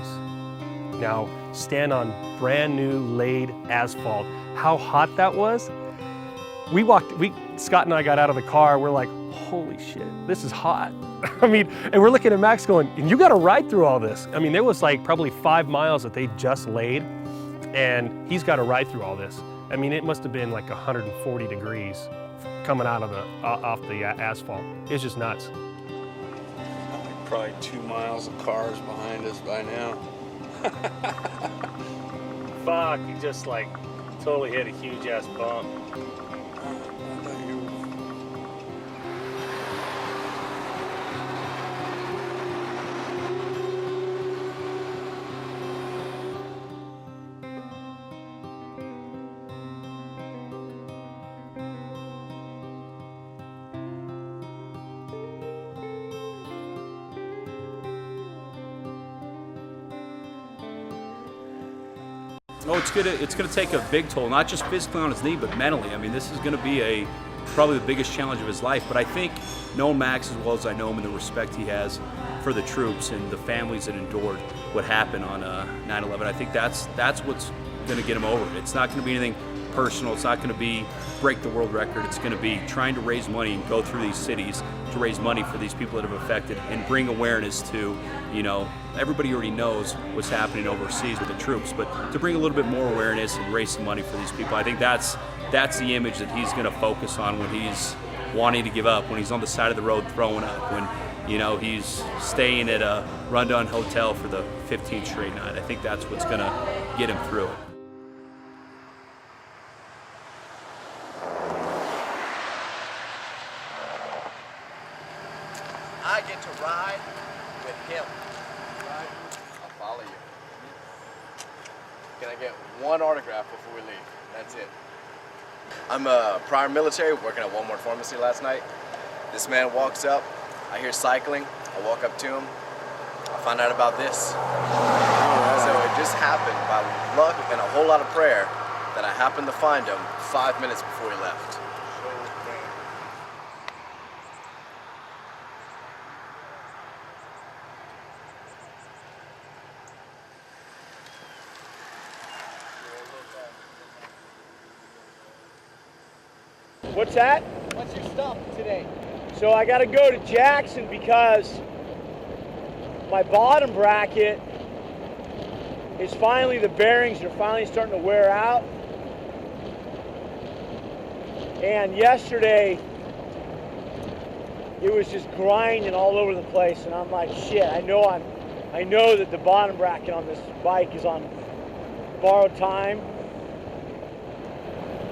Now, stand on brand new laid asphalt. How hot that was. Scott and I got out of the car, we're like, holy shit, this is hot. I mean, and we're looking at Max going, you gotta ride through all this. I mean, there was like probably 5 miles that they just laid, and he's gotta ride through all this. I mean, it must have been like 140 degrees coming out of off the asphalt. It's just nuts. Probably 2 miles of cars behind us by now. Fuck, you just like totally hit a huge ass bump. Oh, it's gonna take a big toll, not just physically on his knee, but mentally. I mean, this is gonna be probably the biggest challenge of his life. But I think, knowing Max as well as I know him and the respect he has for the troops and the families that endured what happened on 9/11, I think that's what's gonna get him over it. It's not gonna be anything personal. It's not gonna be break the world record. It's gonna be trying to raise money and go through these cities to raise money for these people that have affected and bring awareness to, you know, everybody already knows what's happening overseas with the troops, but to bring a little bit more awareness and raise some money for these people. I think that's the image that he's going to focus on when he's wanting to give up, when he's on the side of the road throwing up, when, you know, he's staying at a rundown hotel for the 15th straight night. I think that's what's going to get him through it. I get to ride with him. I'll follow you. Can I get one autograph before we leave? That's it. I'm prior military, working at Walmart Pharmacy last night. This man walks up, I hear cycling, I walk up to him, I find out about this. So it just happened by luck and a whole lot of prayer that I happened to find him 5 minutes before he left. What's that? What's your stuff today? So I got to go to Jackson because my bottom bracket is finally, the bearings are finally starting to wear out. And yesterday it was just grinding all over the place, and I'm like, shit, I know that the bottom bracket on this bike is on borrowed time.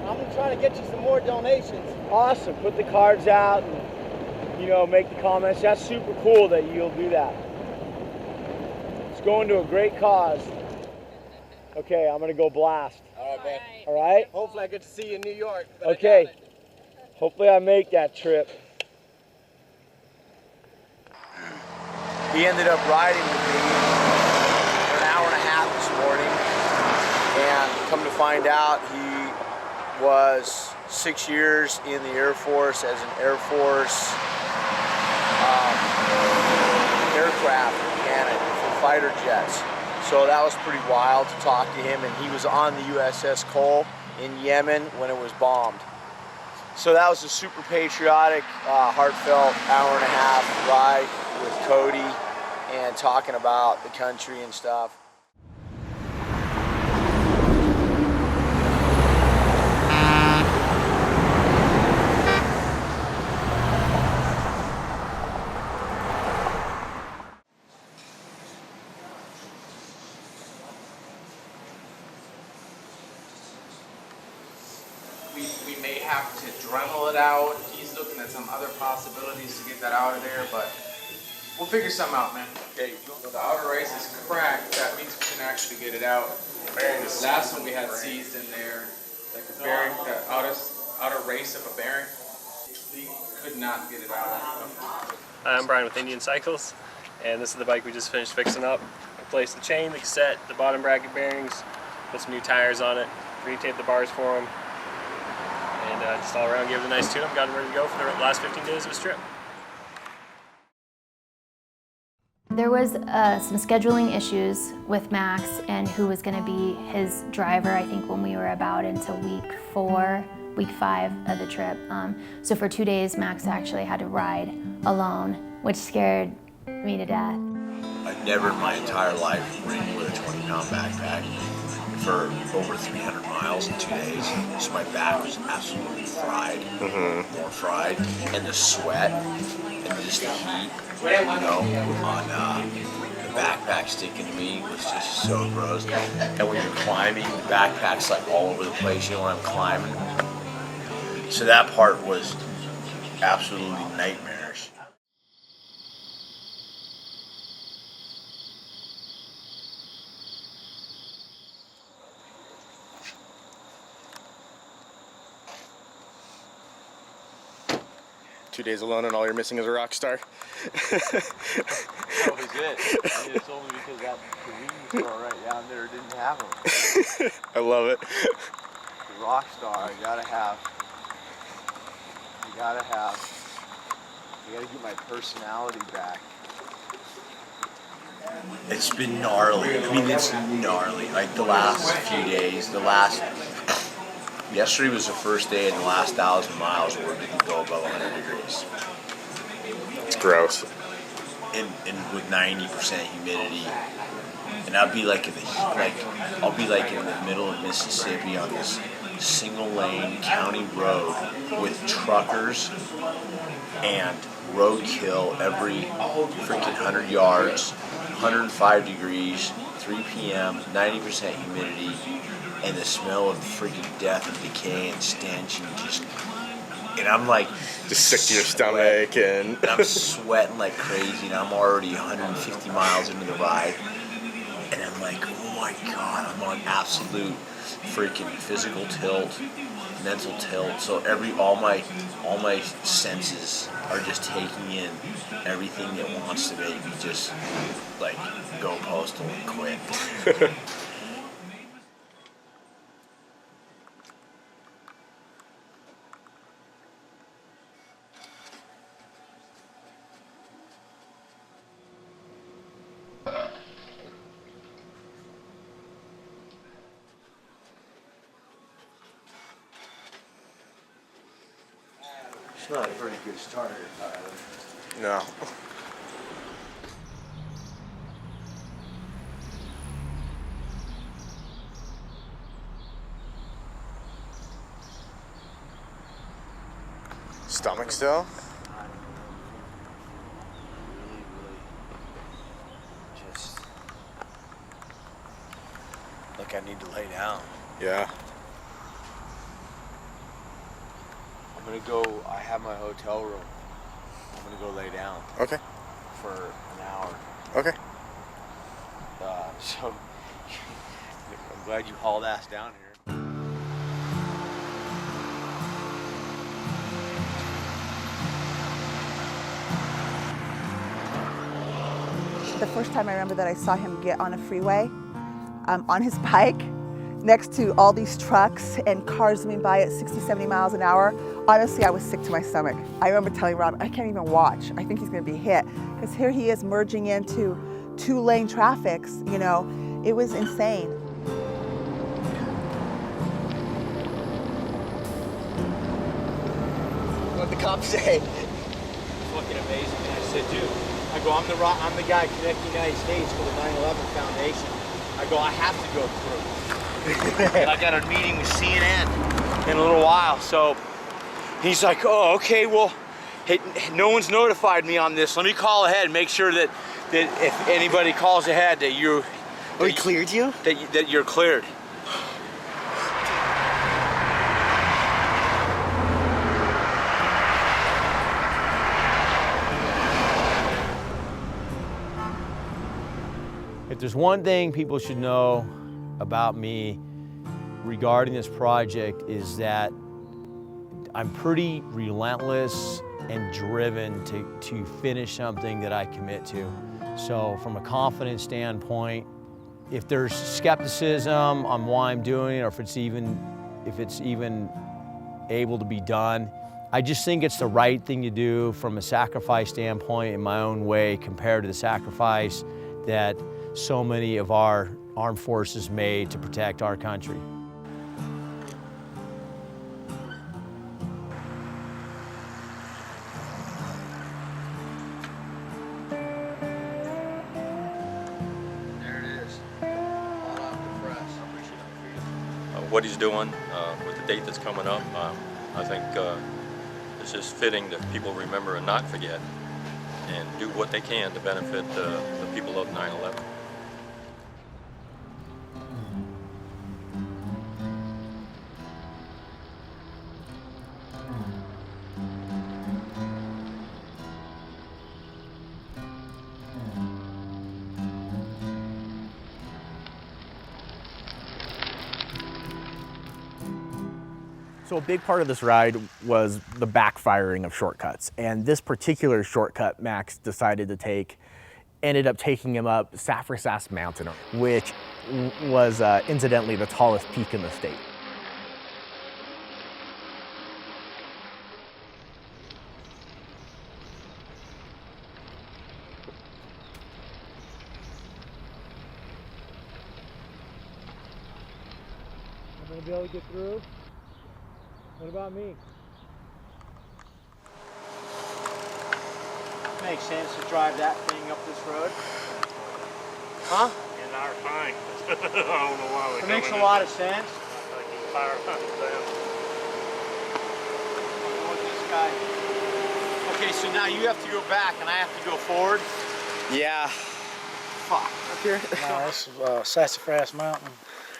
I'm gonna try to get you some more donations. Awesome, put the cards out and, you know, make the comments. That's super cool that you'll do that. It's going to a great cause. Okay, I'm gonna go blast. All right, man. All right? Hopefully I get to see you in New York. Okay. Hopefully I make that trip. He ended up riding with me for an hour and a half this morning, and come to find out he was 6 years in the Air Force as an Air Force aircraft mechanic for fighter jets. So that was pretty wild to talk to him, and he was on the USS Cole in Yemen when it was bombed. So that was a super patriotic, heartfelt hour and a half ride with Cody and talking about the country and stuff. We may have to Dremel it out. He's looking at some other possibilities to get that out of there, but we'll figure something out, man. Okay, the outer race is cracked. That means we can actually get it out. This last one we had seized in there, like a bearing, the outer race of a bearing. We could not get it out. Hi, I'm Brian with Indian Cyclist, and this is the bike we just finished fixing up. Replaced the chain, the cassette, the bottom bracket bearings, put some new tires on it, retaped the bars for them, and just all around gave it a nice tune-up, got him ready to go for the last 15 days of his trip. There was some scheduling issues with Max and who was going to be his driver, I think, when we were about into week 5 of the trip. So for 2 days, Max actually had to ride alone, which scared me to death. I've never in my entire life ridden with a 20-pound backpack for over 300 miles in 2 days. So my back was absolutely fried, more fried, and the sweat and just the heat, you know, on the backpack sticking to me was just so gross. And when you're climbing, the backpack's like all over the place, you know, when I'm climbing. So that part was absolutely nightmarish. "2 days alone and all you're missing is a rock star." That was it. I mean, it's only because that convenience store right down there didn't have them. I love it. The rock star, you gotta get my personality back. It's been gnarly. I mean, it's gnarly. Like the last few days, yesterday was the first day in the last 1,000 miles where it didn't go above 100 degrees. It's gross. And with 90% humidity. And I'll be like in the middle of Mississippi on this single lane county road with truckers and roadkill every freaking 100 yards, 105 degrees, 3 p.m., 90% humidity, and the smell of freaking death and decay and stench and I'm like just sick to your stomach and I'm sweating like crazy and I'm already 150 miles into the ride and I'm like, oh my god, I'm on absolute freaking physical tilt, mental tilt. So all my senses are just taking in everything that wants to make me just like go postal and quit. It's not a very good starter, Tyler. No. Stomach still? like I need to lay down. Yeah. I'm gonna go, I have my hotel room. I'm gonna go lay down. Okay. For an hour. Okay. So, I'm glad you hauled ass down here. The first time I remember that I saw him get on a freeway on his bike next to all these trucks and cars zooming by at 60, 70 miles an hour, honestly, I was sick to my stomach. I remember telling Rob, I can't even watch. I think he's gonna be hit. Because here he is merging into 2-lane traffics, you know. It was insane. What'd the cops say? Fucking amazing, man. I said, dude, I'm the guy connecting the United States for the 9/11 Foundation. I go, I have to go through. And I got a meeting with CNN in a little while. So he's like, oh, okay, well, hey, no one's notified me on this. Let me call ahead and make sure that if anybody calls ahead that you... Oh, he cleared you? That you're cleared. If there's one thing people should know about me regarding this project is that I'm pretty relentless and driven to finish something that I commit to. So from a confidence standpoint, if there's skepticism on why I'm doing it or if it's even able to be done, I just think it's the right thing to do from a sacrifice standpoint in my own way compared to the sacrifice that so many of our armed forces made to protect our country. What he's doing with the date that's coming up, I think it's just fitting that people remember and not forget and do what they can to benefit the people of 9/11. So a big part of this ride was the backfiring of shortcuts. And this particular shortcut Max decided to take ended up taking him up Saffrasas Mountain, which was incidentally the tallest peak in the state. I'm gonna be able to get through. What about me? Makes sense to drive that thing up this road. Huh? In our time. I don't know why we It makes a lot of sense. This guy. Okay, so now you have to go back and I have to go forward. Yeah. Fuck. Up here? No, this is Sassafras Mountain.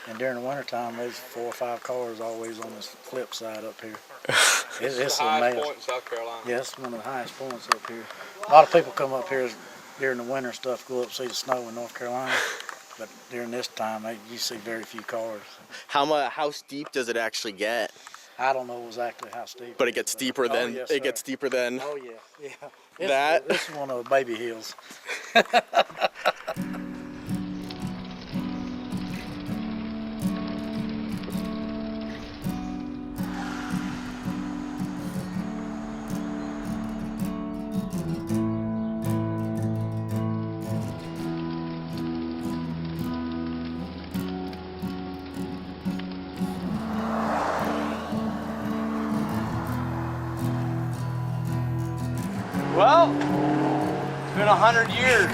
And during the wintertime, there's 4 or 5 cars always on this flip side up here. It's the a highest mess. point in South Carolina. Yeah, it's one of the highest points up here. A lot of people come up here during the winter stuff, go up see the snow in North Carolina. But during this time, you see very few cars. How steep does it actually get? I don't know exactly how steep. But it gets steeper than yes, it sir. gets steeper than. Oh yeah, yeah. That. This is one of the baby hills. Well, it's been 100 years.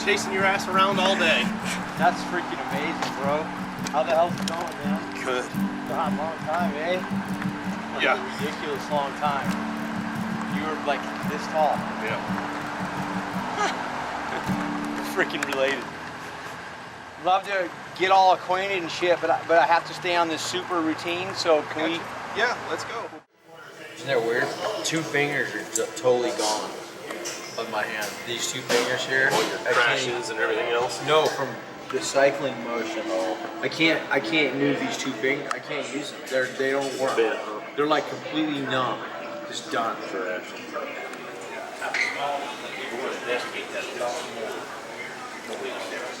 Chasing your ass around all day. That's freaking amazing, bro. How the hell's it going, man? Good. It's a long time, eh? Yeah. A ridiculous long time. You were like this tall. Yeah. Freaking related. Love to get all acquainted and shit, but I have to stay on this super routine, so can we? Yeah, let's go. Isn't that weird? 2 fingers are totally gone of my hand. These 2 fingers here. All your crashes and everything else? No, from the cycling motion. I can't move these 2 fingers. I can't use them. They don't work. They're like completely numb. Just done.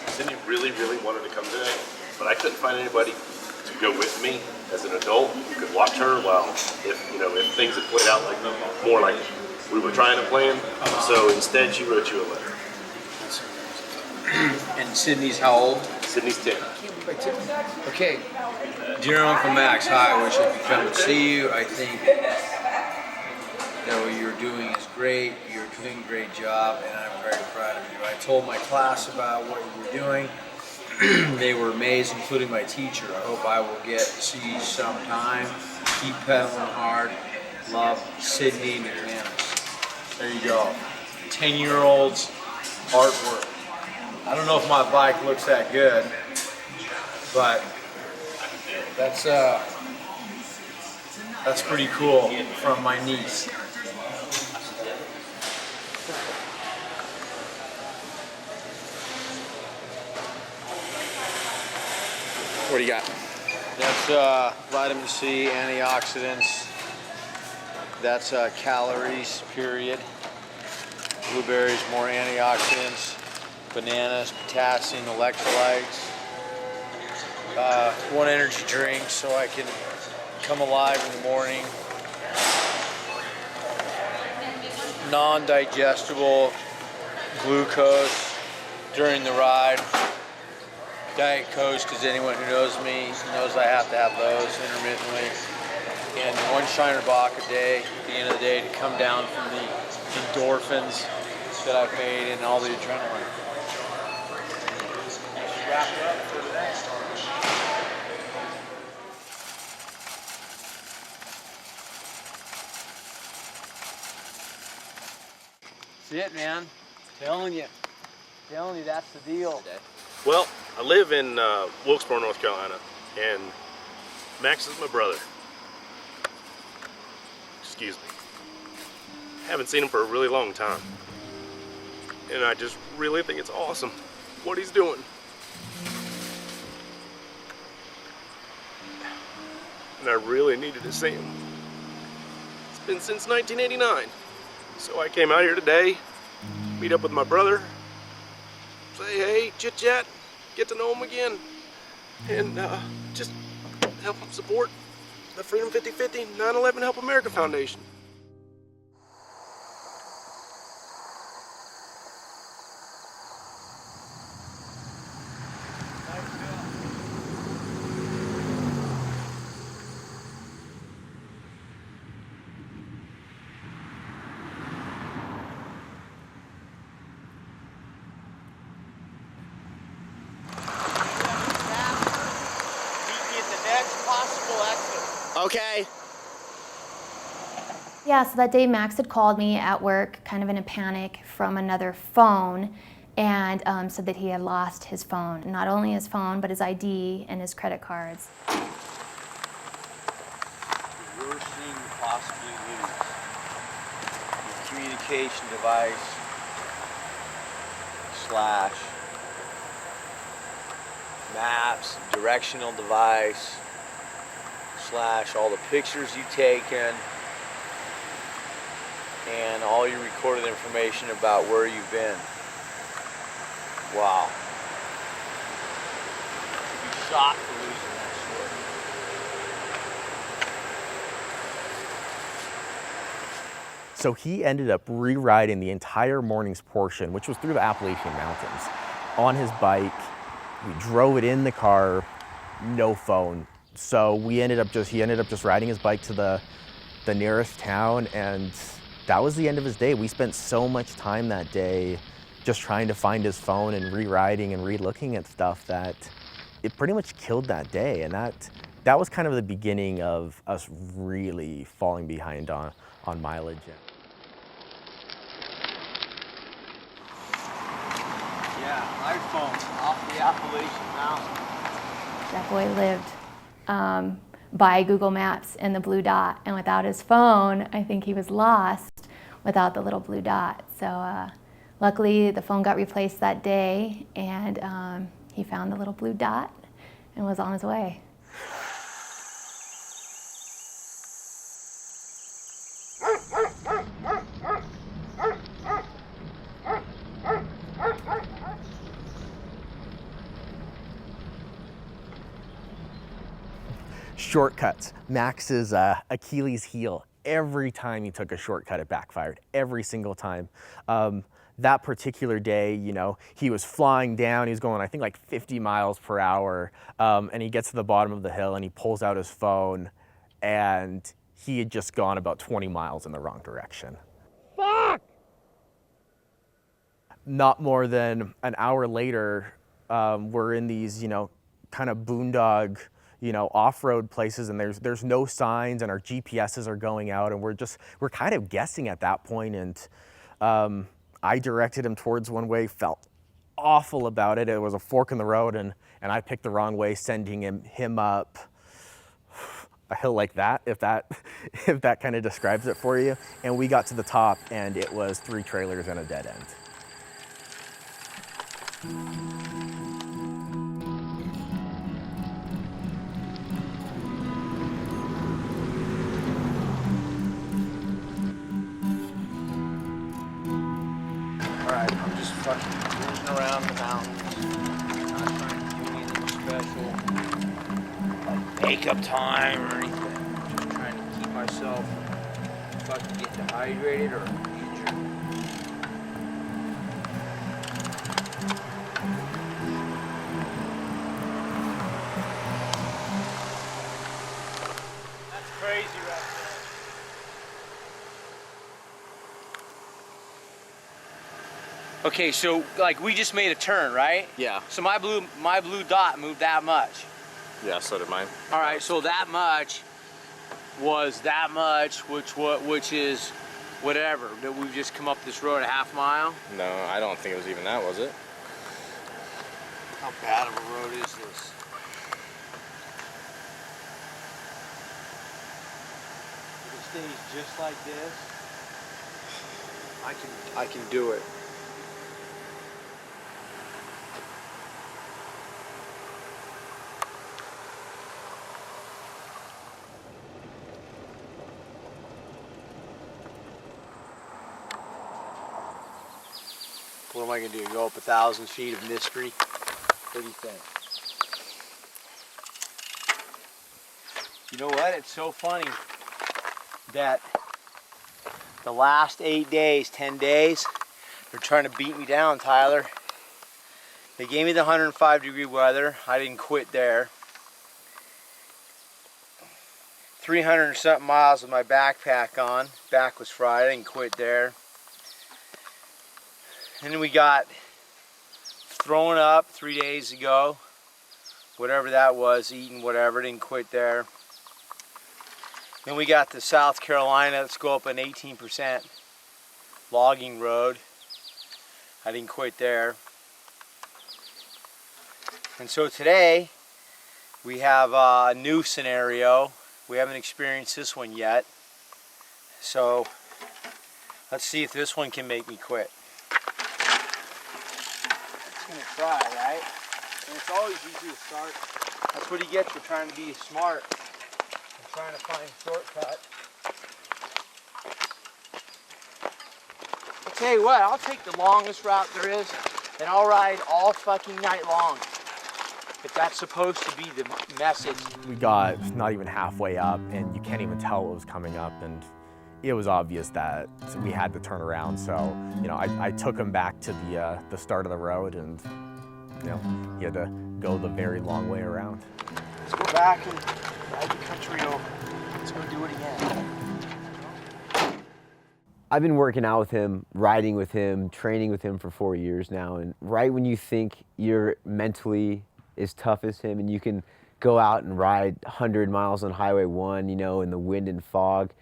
Sydney really, really wanted to come today, but I couldn't find anybody to go with me as an adult who could watch her while, if things had played out like more like we were trying to plan. So instead, she wrote you a letter. And Sydney's how old? Sydney's 10. Okay. Dear Uncle Max, hi. I wish I could come and see you. I think what you're doing is great. You're doing a great job, and I'm very proud of you. I told my class about what you were doing. They were amazed, including my teacher. I hope I will get to see you sometime. Keep pedaling hard. Love, Sydney McManus. There you go. 10-year-old's artwork. I don't know if my bike looks that good, but that's pretty cool from my niece. What do you got? That's vitamin C, antioxidants. That's calories, period. Blueberries, more antioxidants. Bananas, potassium, electrolytes. 1 energy drink so I can come alive in the morning. Non-digestible glucose during the ride. Diet Coke, because anyone who knows me knows I have to have those intermittently. And 1 Shiner Bock a day at the end of the day to come down from the endorphins that I've made and all the adrenaline. Let's wrap it up for today. That's it, man. Telling you, that's the deal. Well, I live in Wilkesboro, North Carolina, and Max is my brother. Excuse me. Haven't seen him for a really long time. And I just really think it's awesome what he's doing. And I really needed to see him. It's been since 1989. So I came out here today, meet up with my brother, say hey, chit chat, get to know him again, and just help him support the Freedom 50/50 9/11 Help America Foundation. Okay. Yeah, so that day Max had called me at work, kind of in a panic, from another phone, and said that he had lost his phone. Not only his phone, but his ID and his credit cards. The worst thing you possibly lose. Your communication device / maps, directional device / all the pictures you've taken and all your recorded information about where you've been. Wow. You'd be shocked for losing that shit. So he ended up rewriting the entire morning's portion, which was through the Appalachian Mountains, on his bike. We drove it in the car, no phone. So he ended up just riding his bike to the nearest town, and that was the end of his day. We spent so much time that day just trying to find his phone and rewriting and re-looking at stuff that it pretty much killed that day. And that was kind of the beginning of us really falling behind on mileage. Yeah, iPhone off the Appalachian Mountain. That boy lived by Google Maps and the blue dot, and without his phone, I think he was lost without the little blue dot. So luckily the phone got replaced that day, and he found the little blue dot and was on his way. Shortcuts, Max's Achilles heel. Every time he took a shortcut, it backfired, every single time. That particular day, you know, he was flying down, he was going, I think, like 50 miles per hour, and he gets to the bottom of the hill and he pulls out his phone, and he had just gone about 20 miles in the wrong direction. Fuck! Not more than an hour later, we're in these, you know, kind of boondog, you know, off-road places, and there's no signs, and our GPSs are going out, and we're kind of guessing at that point. And I directed him towards one way, felt awful about it. It was a fork in the road, and I picked the wrong way, sending him up a hill like that, if that kind of describes it for you. And we got to the top, and it was 3 trailers and a dead end. Alright, I'm just fucking cruising around the mountains. Not trying to do anything special. Like makeup time or anything. Just trying to keep myself from fucking getting dehydrated or injured. That's crazy right there. Okay, so like we just made a turn, right? Yeah. So my blue dot moved that much. Yeah, so did mine. All right, so that much was that much, which is whatever. That we've just come up this road a half mile. No, I don't think it was even that, was it? How bad of a road is this? If it stays just like this, I can do it. What am I gonna do? Go up 1,000 feet of mystery? What do you think? You know what? It's so funny that the last 8 days, 10 days, they're trying to beat me down, Tyler. They gave me the 105-degree weather. I didn't quit there. 300 and something miles with my backpack on. Back was fried. I didn't quit there. And then we got thrown up 3 days ago. Whatever that was, eating whatever, didn't quit there. Then we got to South Carolina. Let's go up an 18% logging road. I didn't quit there. And so today we have a new scenario. We haven't experienced this one yet. So let's see if this one can make me quit. It's gonna try, right? And it's always easy to start. That's what he gets for trying to be smart and trying to find a shortcut. I'll tell you what, I'll take the longest route there is, and I'll ride all fucking night long. If that's supposed to be the message. We got not even halfway up, and you can't even tell what was coming up, and it was obvious that we had to turn around. So, you know, I took him back to the start of the road, and you know, he had to go the very long way around. Let's go back and ride the country over. Let's go do it again. I've been working out with him, riding with him, training with him for 4 years now, and right when you think you're mentally as tough as him and you can go out and ride 100 miles on Highway 1, you know, in the wind and fog,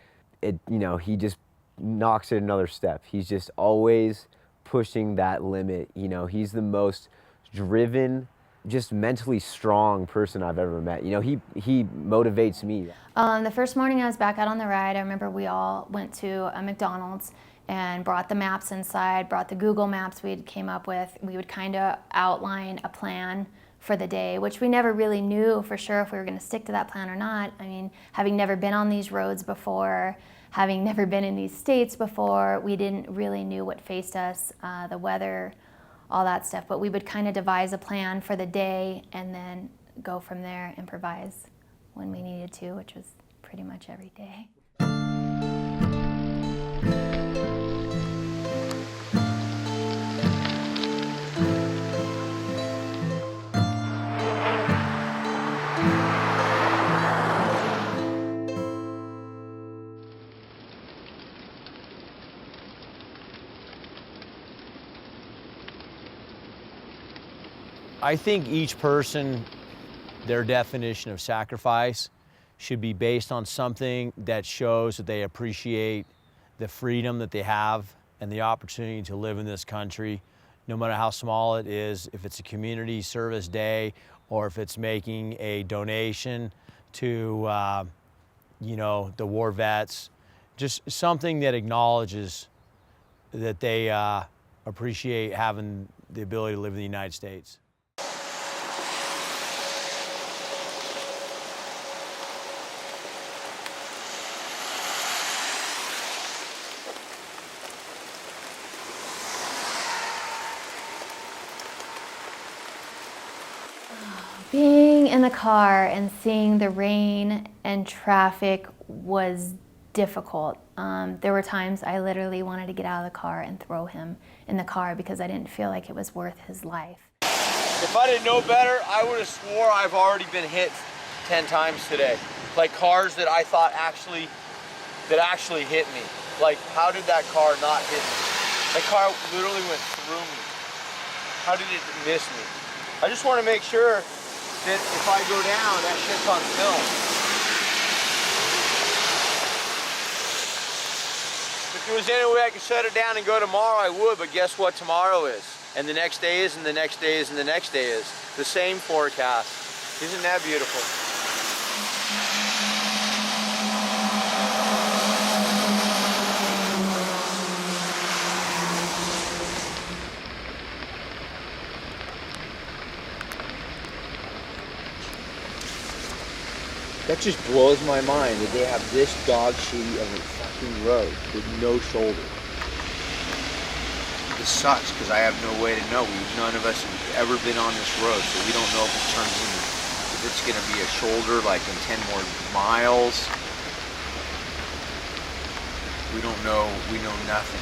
he just knocks it another step. He's just always pushing that limit. You know, he's the most driven just mentally strong person I've ever met. You know, he motivates me. The first morning I was back out on the ride, I remember we all went to a McDonald's and brought the maps inside, brought the Google Maps we came up with. We would kind of outline a plan for the day, which we never really knew for sure if we were going to stick to that plan or not. I mean, having never been on these roads before, having never been in these states before, we didn't really knew what faced us, the weather, all that stuff. But we would kind of devise a plan for the day and then go from there, improvise when we needed to, which was pretty much every day. I think each person, their definition of sacrifice should be based on something that shows that they appreciate the freedom that they have and the opportunity to live in this country, no matter how small it is, if it's a community service day or if it's making a donation to, you know, the war vets, just something that acknowledges that they appreciate having the ability to live in the United States. Being in the car and seeing the rain and traffic was difficult. There were times I literally wanted to get out of the car and throw him in the car because I didn't feel like it was worth his life. If I didn't know better, I would have swore I've already been hit 10 times today. Like cars that I thought actually hit me. Like, how did that car not hit me? That car literally went through me. How did it miss me? I just want to make sure that if I go down, that shit's on film. If there was any way I could shut it down and go tomorrow, I would, but guess what tomorrow is? And the next day is, and the next day is, and the next day is. The same forecast. Isn't that beautiful? That just blows my mind that they have this dog shitty of a fucking road with no shoulder. This sucks because I have no way to know. None of us have ever been on this road, so we don't know if it turns into, if it's going to be a shoulder like in 10 more miles. We don't know. We know nothing.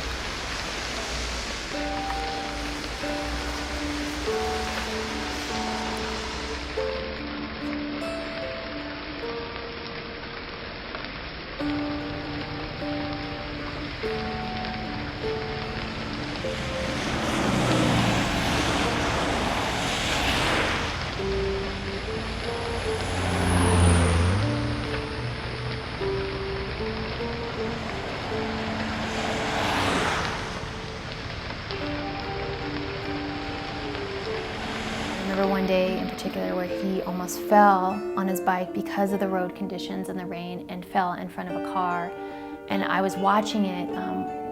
One day in particular where he almost fell on his bike because of the road conditions and the rain and fell in front of a car. And I was watching it.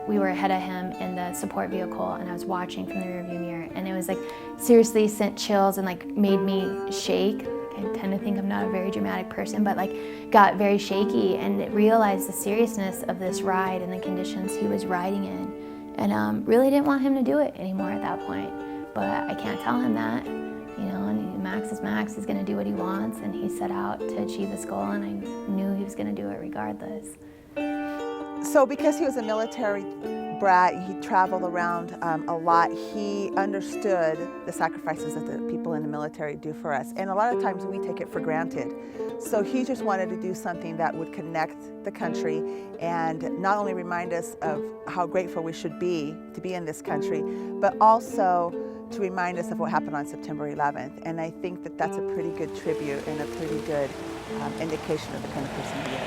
We were ahead of him in the support vehicle and I was watching from the rearview mirror. And it was like seriously sent chills and like made me shake. I tend to think I'm not a very dramatic person, but like got very shaky and realized the seriousness of this ride and the conditions he was riding in. And really didn't want him to do it anymore at that point. But I can't tell him that. You know, and Max is Max, he's gonna do what he wants, and he set out to achieve this goal, and I knew he was gonna do it regardless. So because he was a military brat, he traveled around a lot, he understood the sacrifices that the people in the military do for us, and a lot of times we take it for granted. So he just wanted to do something that would connect the country and not only remind us of how grateful we should be to be in this country, but also to remind us of what happened on September 11th. And I think that that's a pretty good tribute and a pretty good indication of the kind of person he is.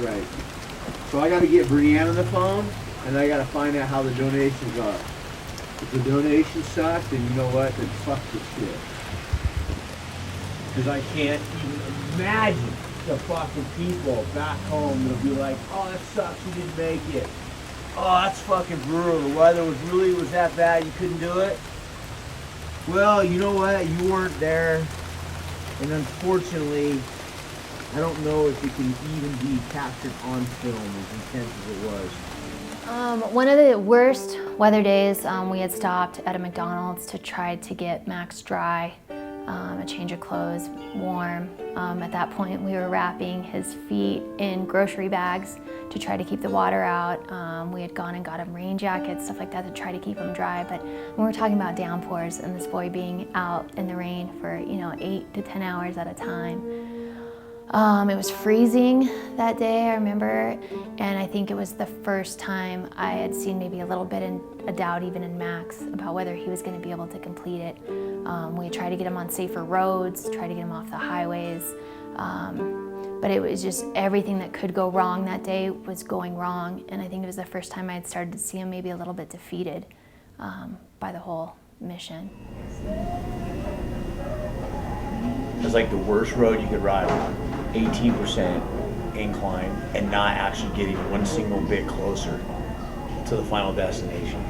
Right. So I got to get Brianne on the phone, and I got to find out how the donations are. If the donations suck, then you know what? Then fuck this shit. Because I can't even imagine the fucking people back home that'll be like, oh, that sucks, you didn't make it. Oh, that's fucking brutal. The weather was that bad, you couldn't do it? Well, you know what? You weren't there. And unfortunately, I don't know if it can even be captured on film as intense as it was. One of the worst weather days, we had stopped at a McDonald's to try to get Max dry, a change of clothes, warm. At that point, we were wrapping his feet in grocery bags to try to keep the water out. We had gone and got him rain jackets, stuff like that, to try to keep him dry. But when we're talking about downpours and this boy being out in the rain for 8 to 10 hours at a time, it was freezing that day, I remember, and I think it was the first time I had seen maybe a little bit of doubt even in Max about whether he was going to be able to complete it. We had tried to get him on safer roads, tried to get him off the highways, but it was just everything that could go wrong that day was going wrong, and I think it was the first time I had started to see him maybe a little bit defeated by the whole mission. It's like the worst road you could ride on. 18% incline and not actually getting one single bit closer to the final destination.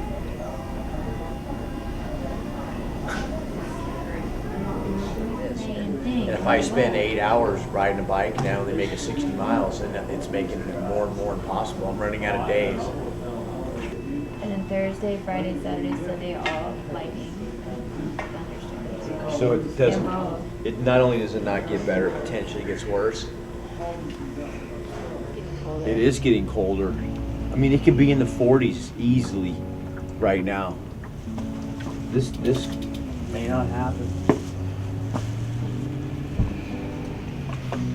And if I spend 8 hours riding a bike, now they make it 60 miles, and it's making it more and more impossible. I'm running out of days. And then Thursday, Friday, Saturday, Sunday, all lightning, thunderstorms. So it doesn't. It not only does it not get better, it potentially gets worse. It is getting colder. I mean, it could be in the 40s easily right now. This may not happen.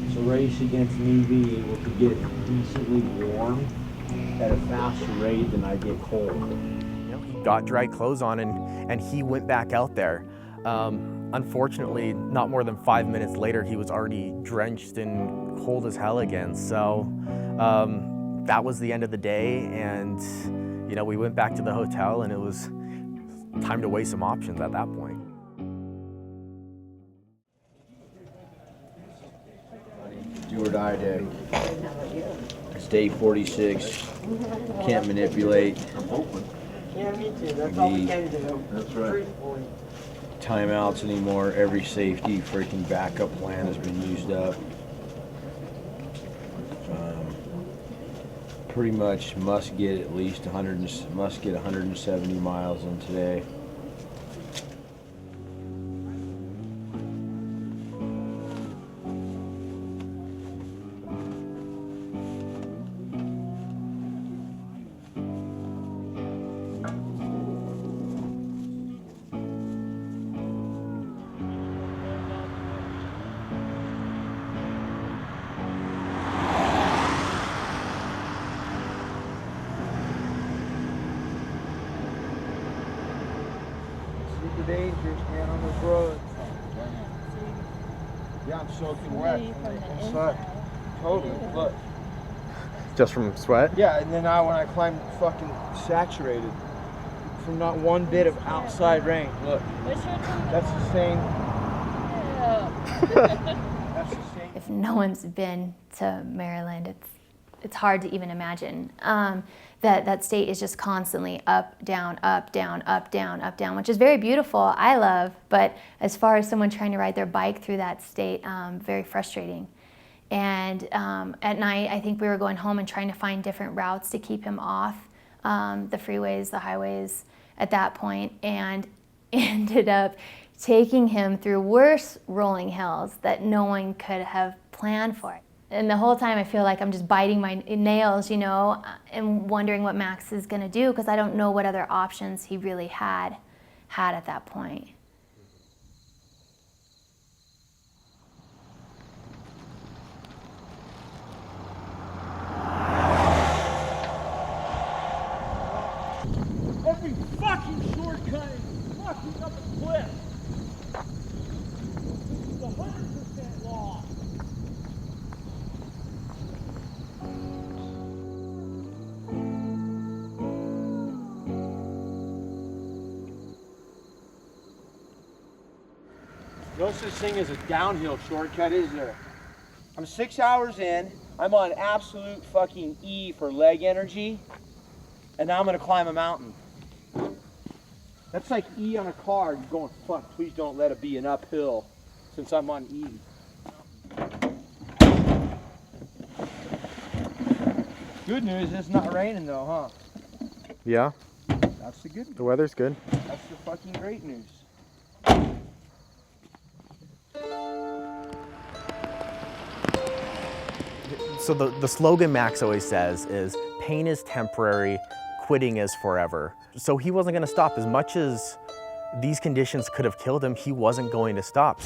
It's a race against me being able to get decently warm at a faster rate than I get cold. He got dry clothes on and he went back out there. Unfortunately, not more than 5 minutes later, he was already drenched and cold as hell again. So that was the end of the day, and we went back to the hotel, and it was time to weigh some options at that point. Do or die day. It's day 46. Can't manipulate. Yeah, me too. That's all we can do. That's right. Timeouts anymore. Every safety freaking backup plan has been used up. Pretty much must get at least 170 miles in today. Super dangerous, man, on those roads. Yeah, I'm soaking wet inside. Totally, look. Just from sweat? Yeah, and then when I climbed, fucking saturated from not one bit of outside rain. Look, that's the same. That's the same. If no one's been to Maryland, it's hard to even imagine. That state is just constantly up, down, up, down, up, down, up, down, which is very beautiful, I love, but as far as someone trying to ride their bike through that state, very frustrating. And at night, I think we were going home and trying to find different routes to keep him off the freeways, the highways at that point, and ended up taking him through worse rolling hills that no one could have planned for. And the whole time I feel like I'm just biting my nails, and wondering what Max is gonna do, because I don't know what other options he really had at that point. Every fucking shortcut is fucking up a cliff. This is 100% law. No such thing as a downhill shortcut, is there? I'm 6 hours in. I'm on absolute fucking E for leg energy. And now I'm gonna climb a mountain. That's like E on a car. You're going, fuck, please don't let it be an uphill since I'm on E. Good news, it's not raining though, huh? Yeah, That's the good news. the weather's good. That's the fucking great news. So the slogan Max always says is, pain is temporary, quitting is forever. So he wasn't gonna stop. As much as these conditions could have killed him, he wasn't going to stop.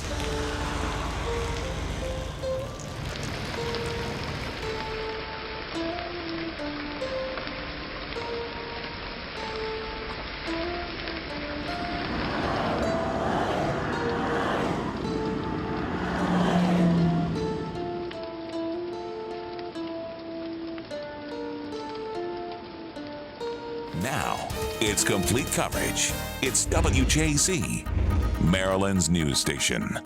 Now, it's complete coverage. It's WJZ, Maryland's news station.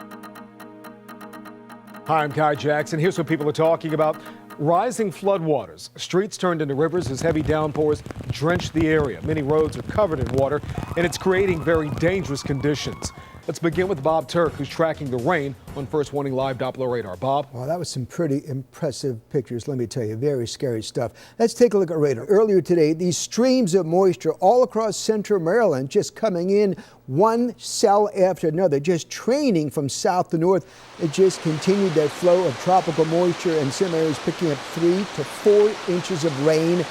Hi, I'm Kai Jackson. Here's what people are talking about. Rising floodwaters. Streets turned into rivers as heavy downpours drenched the area. Many roads are covered in water, and it's creating very dangerous conditions. Let's begin with Bob Turk, who's tracking the rain on First Warning Live Doppler radar. Bob? Well, that was some pretty impressive pictures, let me tell you. Very scary stuff. Let's take a look at radar. Earlier today, these streams of moisture all across central Maryland just coming in one cell after another, just training from south to north. It just continued that flow of tropical moisture, and some areas picking up 3 to 4 inches of rain.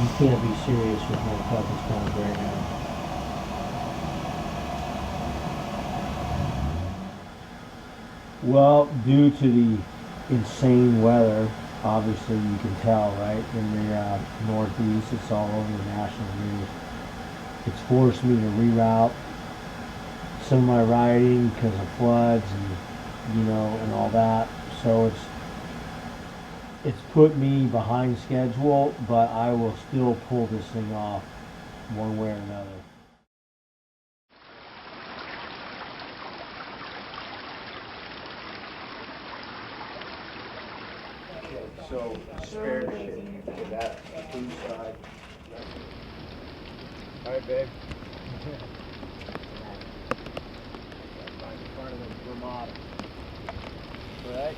You can't be serious with how tough it's going right now. Well, due to the insane weather, obviously you can tell, right? In the Northeast, it's all over the national news. It's forced me to reroute some of my riding because of floods and, and all that. So it's put me behind schedule, but I will still pull this thing off one way or another. Okay, so spare shit. Okay, that's the blue side. All right, babe. Right in front of the Vermont. Right?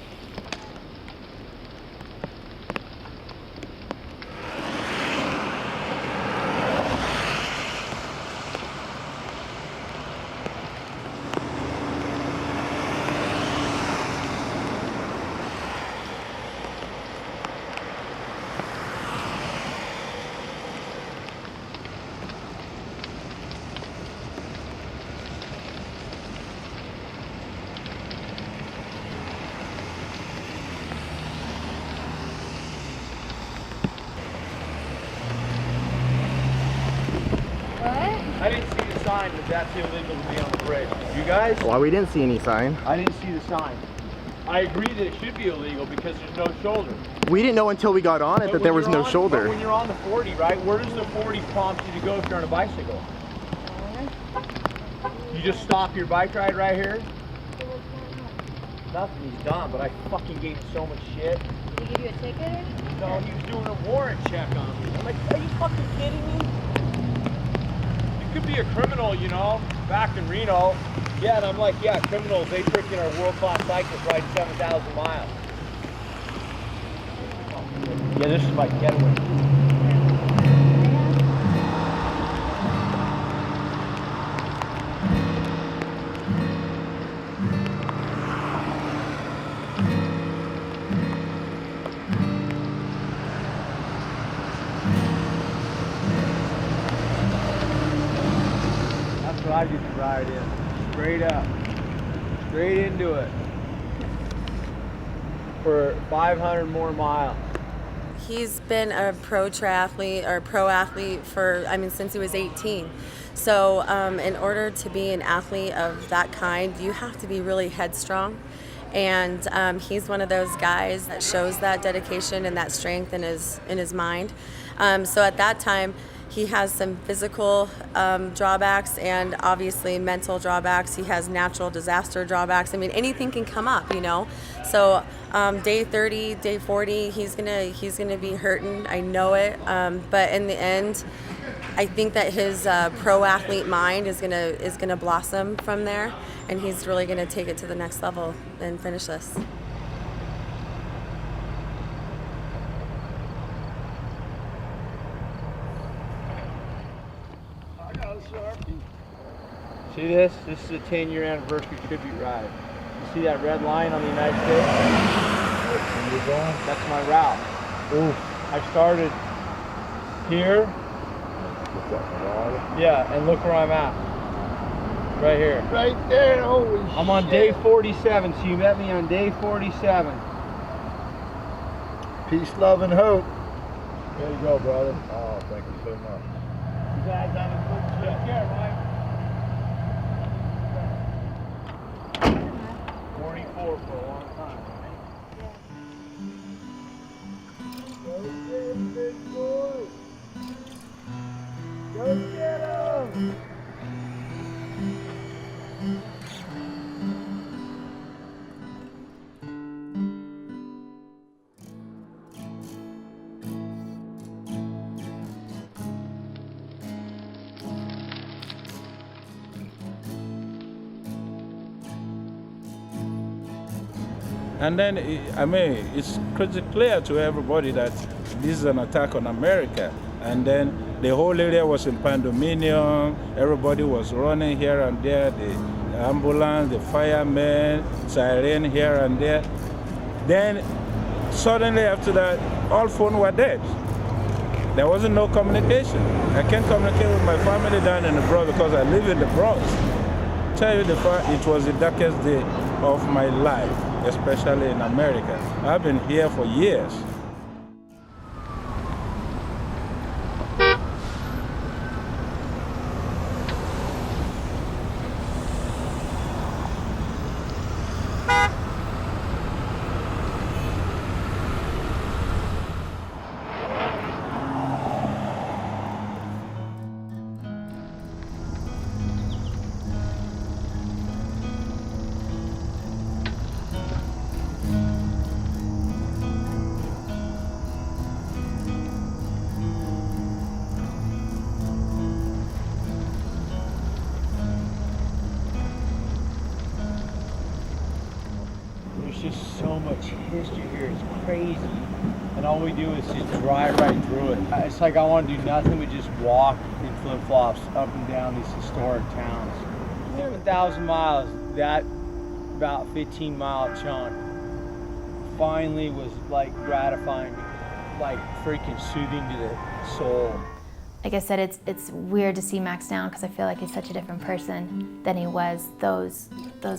I didn't see the sign that that's illegal to be on the bridge. You guys? Well, we didn't see any sign. I didn't see the sign. I agree that it should be illegal because there's no shoulder. We didn't know until we got on it that there was no shoulder. But when you're on the 40, right? Where does the 40 prompt you to go if you're on a bicycle? You just stop your bike ride right here? Nothing, he's done, but I fucking gave him so much shit. Did he give you a ticket or anything? No, he was doing a warrant check on me. I'm like, are you fucking kidding me? You could be a criminal, back in Reno. Yeah, and I'm like, yeah, criminals, they freaking are world-class cyclists riding 7,000 miles. Yeah, this is my getaway. That's what I used to ride in. Straight up. Straight into it. For 500 more miles. He's been a pro triathlete or pro athlete for, since he was 18. So in order to be an athlete of that kind, you have to be really headstrong. And he's one of those guys that shows that dedication and that strength in his mind. So at that time, He has some physical drawbacks and obviously mental drawbacks. He has natural disaster drawbacks. I mean, anything can come up, you know. So day 30, day 40, he's gonna be hurting. I know it. But in the end, I think that his pro athlete mind is gonna blossom from there, and he's really gonna take it to the next level and finish this. See this? This is a 10-year anniversary tribute ride. You see that red line on the United States? That's my route. Ooh. I started here. Yeah, and look where I'm at. Right here. Right there, holy shit. I'm on day 47, so you met me on day 47. Peace, love, and hope. There you go, brother. Oh, thank you so much. You guys have a good trip. Take care, Mike. 44 for a long time. Go get him, big boy. Go get him. And then, I mean, it's pretty clear to everybody that this is an attack on America. And then the whole area was in pandemonium. Everybody was running here and there. The ambulance, the firemen, siren here and there. Then suddenly after that, all phones were dead. There wasn't no communication. I can't communicate with my family down in the Bronx because I live in the Bronx. Tell you the fact, it was the darkest day of my life, especially in America. I've been here for years. Just so much history here. It's crazy. And all we do is just drive right through it. It's like I want to do nothing but just walk in flip-flops up and down these historic towns. 7,000 miles, that about 15-mile chunk finally was like gratifying, like freaking soothing to the soul. Like I said, it's weird to see Max down because I feel like he's such a different person than he was those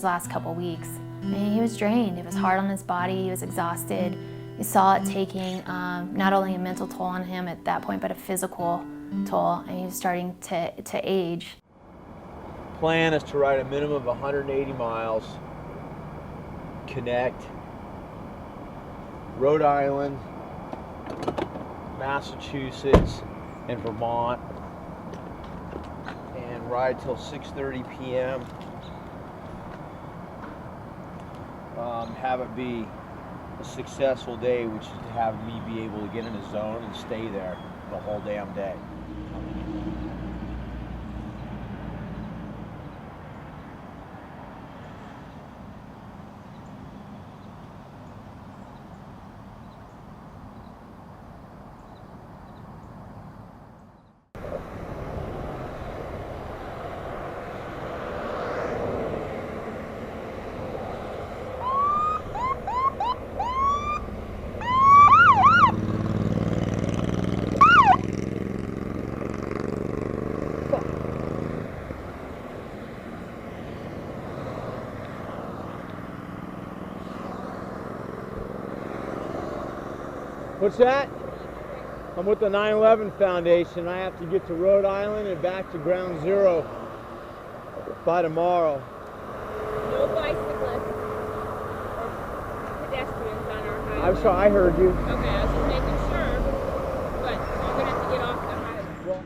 last couple weeks. I mean, he was drained. It was hard on his body. He was exhausted. You saw it taking not only a mental toll on him at that point, but a physical toll. And he was starting to age. Plan is to ride a minimum of 180 miles, connect Rhode Island, Massachusetts, and Vermont, and ride till 6:30 p.m. Have it be a successful day, which is to have me be able to get in a zone and stay there the whole damn day. What's that? I'm with the 9/11 Foundation. I have to get to Rhode Island and back to Ground Zero by tomorrow. No bicyclists or pedestrians on our highway. I'm sorry, I heard you. Okay, I was just making sure, but you're going to have to get off the highway.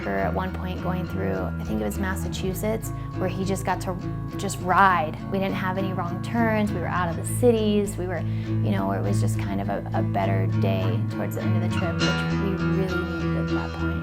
remember at one point going through, I think it was Massachusetts, where he just got to just ride. We didn't have any wrong turns, we were out of the cities, we were, you know, where it was just kind of a better day towards the end of the trip, which we really needed at that point.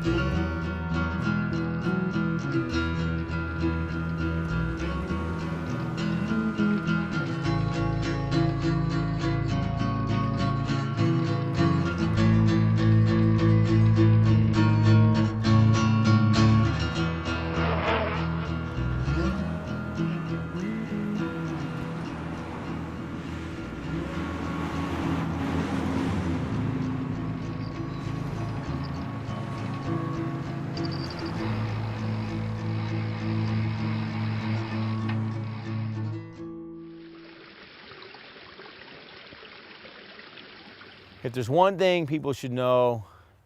If there's one thing people should know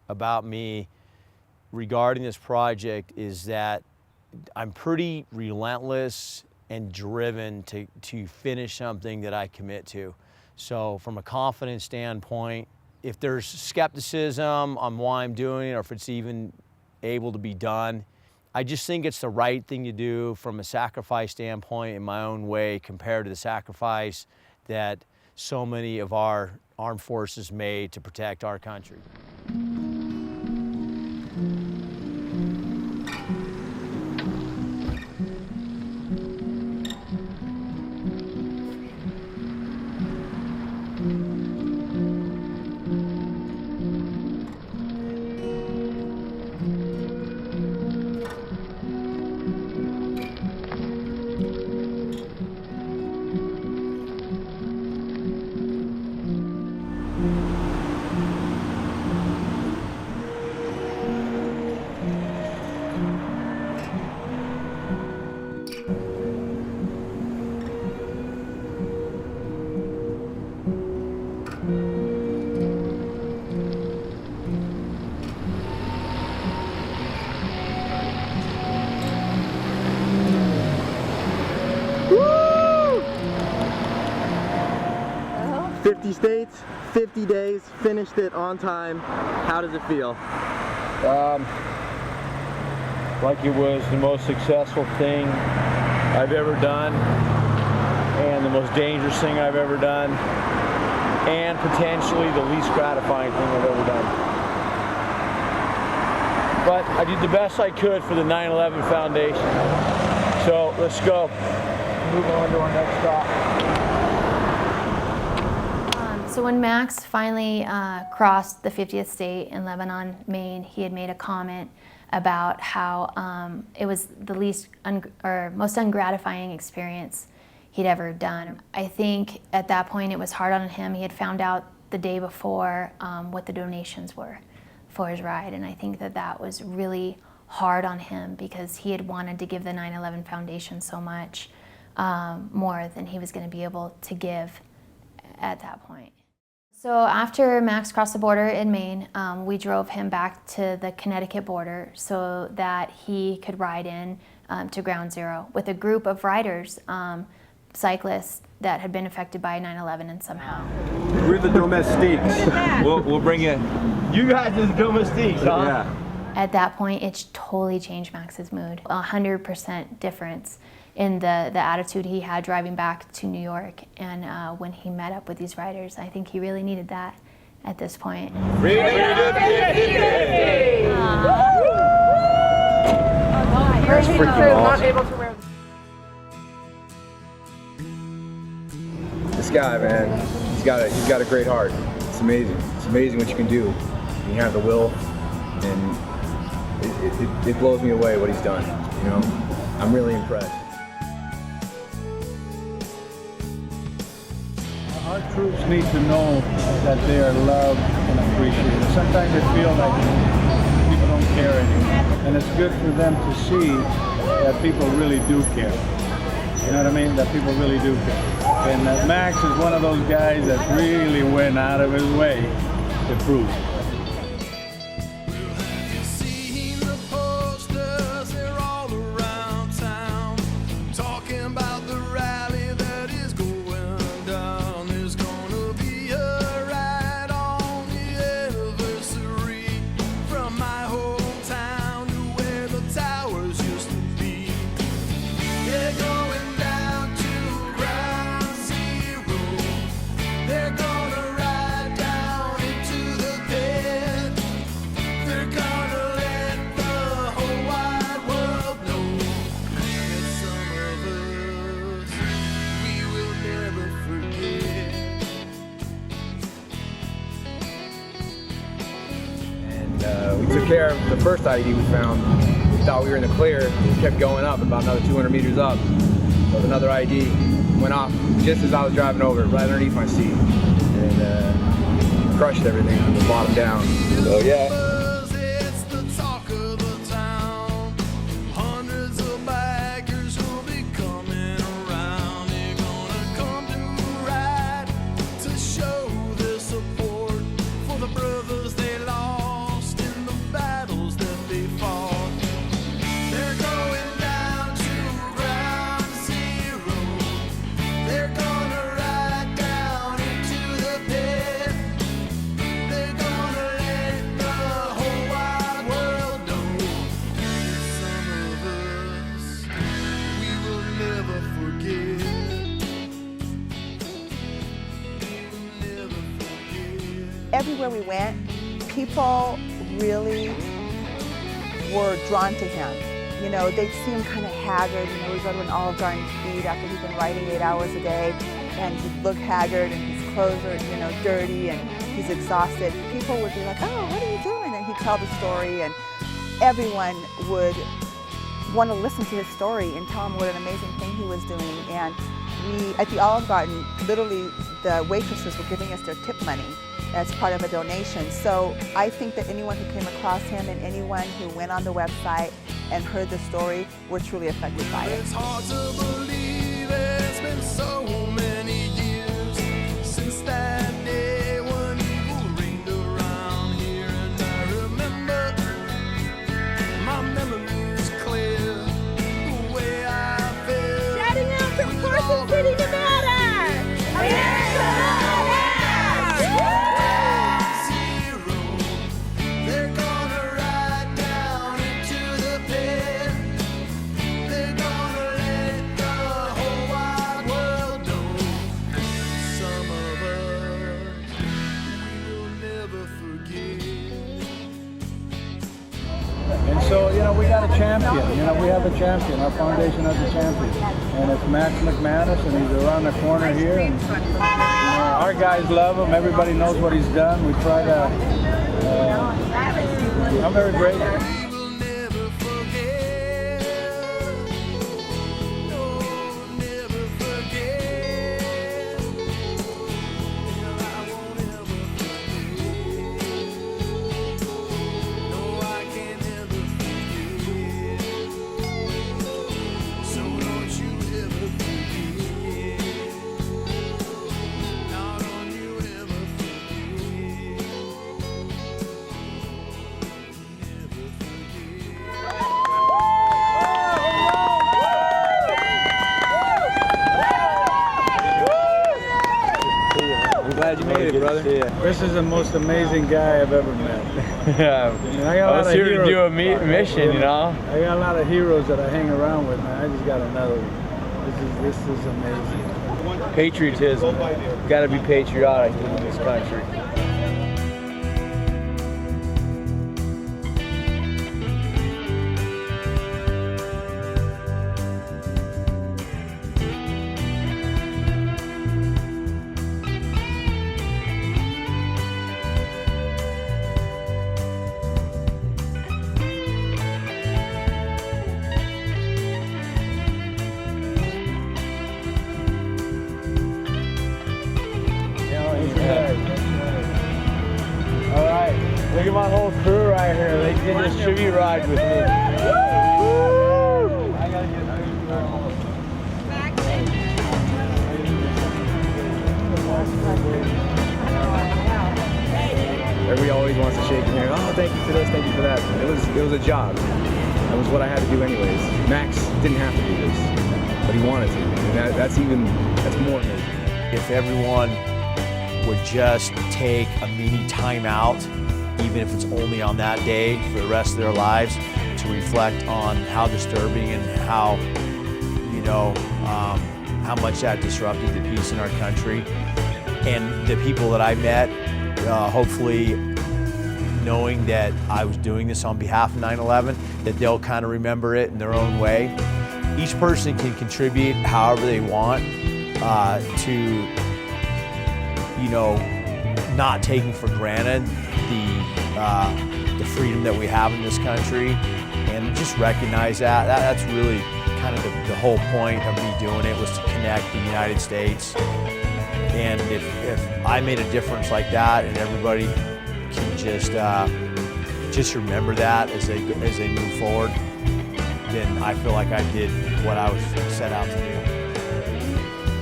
about me regarding this project is that I'm pretty relentless and driven to finish something that I commit to. So from a confidence standpoint, if there's skepticism on why I'm doing it or if it's even able to be done, I just think it's the right thing to do from a sacrifice standpoint in my own way compared to the sacrifice that so many of our armed forces made to protect our country. Woo! 50 states, 50 days, finished it on time. How does it feel? Like it was the most successful thing I've ever done and the most dangerous thing I've ever done and potentially the least gratifying thing I've ever done. But I did the best I could for the 9/11 Foundation. So let's go. Move on to our next stop. So when Max finally crossed the 50th state in Lebanon, Maine, he had made a comment about how it was the least most ungratifying experience he'd ever done. I think at that point it was hard on him. He had found out the day before what the donations were for his ride, and I think that that was really hard on him because he had wanted to give the 9/11 Foundation so much more than he was going to be able to give at that point. So after Max crossed the border in Maine, we drove him back to the Connecticut border so that he could ride in to Ground Zero with a group of riders, cyclists that had been affected by 9/11 and somehow. We're the domestiques. We'll bring you. You guys are the domestiques, huh? Yeah. At that point, it totally changed Max's mood. 100% difference in the attitude he had driving back to New York and when he met up with these riders. I think he really needed that at this point. Freedom 50-50! That's freaking awesome. This guy, man, he's got a great heart. It's amazing. It's amazing what you can do. You have the will, and it blows me away what he's done. You know, I'm really impressed. Our troops need to know that they are loved and appreciated. Sometimes they feel like people don't care anymore. And it's good for them to see that people really do care. You know what I mean? That people really do care. And that Max is one of those guys that really went out of his way to prove it. We took care of the first ID we found. We thought we were in the clear. We kept going up, about another 200 meters up. So another ID went off just as I was driving over, right underneath my seat, and crushed everything from the bottom down. So yeah. Everywhere we went, people really were drawn to him. You know, they'd see him kind of haggard. You know, we go to an Olive Garden to feed after he's been riding 8 hours a day, and he'd look haggard, and his clothes are, you know, dirty, and he's exhausted. People would be like, "Oh, what are you doing?" And he'd tell the story, and everyone would want to listen to his story and tell him what an amazing thing he was doing. And we, at the Olive Garden, literally the waitresses were giving us their tip money as part of a donation. So I think that anyone who came across him and anyone who went on the website and heard the story were truly affected by it. It's hard to believe it's been so many years since that day when you rained around here, and I remember my memory's clear the way I felt. Shouting out from Carson City, Nevada! And so, you know, we got a champion. You know, we have a champion. Our foundation has a champion. And it's Max McManus, and he's around the corner here. And you know, our guys love him. Everybody knows what he's done. We try to, I'm very grateful. Glad you made it, brother. This is the most amazing guy I've ever met. Yeah, I was here to do a mission, you know. I got a lot of heroes that I hang around with, man. I just got another one. This is amazing. Patriotism. Got to be patriotic in this country. All right, look at my whole crew right here. They did this tribute ride with me. I gotta get Everybody always wants to shake your hand. Oh, thank you for this, thank you for that. It was a job. That was what I had to do anyways. Max didn't have to do this, but he wanted to. And that's more amazing. If everyone would just take a mini time out, even if it's only on that day for the rest of their lives, to reflect on how disturbing and how, you know, how much that disrupted the peace in our country. And the people that I met, hopefully knowing that I was doing this on behalf of 9/11, that they'll kind of remember it in their own way. Each person can contribute however they want to, you know, not taking for granted the the freedom that we have in this country, and just recognize that. That's really kind of the whole point of me doing it, was to connect the United States. And if I made a difference like that, and everybody can just remember that as they move forward, then I feel like I did what I was set out to do.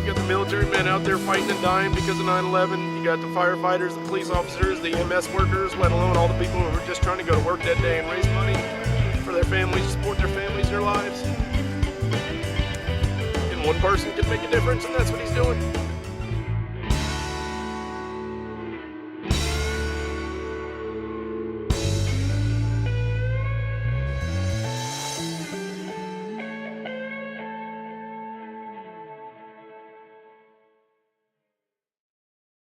You got the military men out there fighting and dying because of 9/11. You got the firefighters, the police officers, the EMS workers, let alone all the people who were just trying to go to work that day and raise money for their families, support their families, their lives. And one person can make a difference, and that's what he's doing.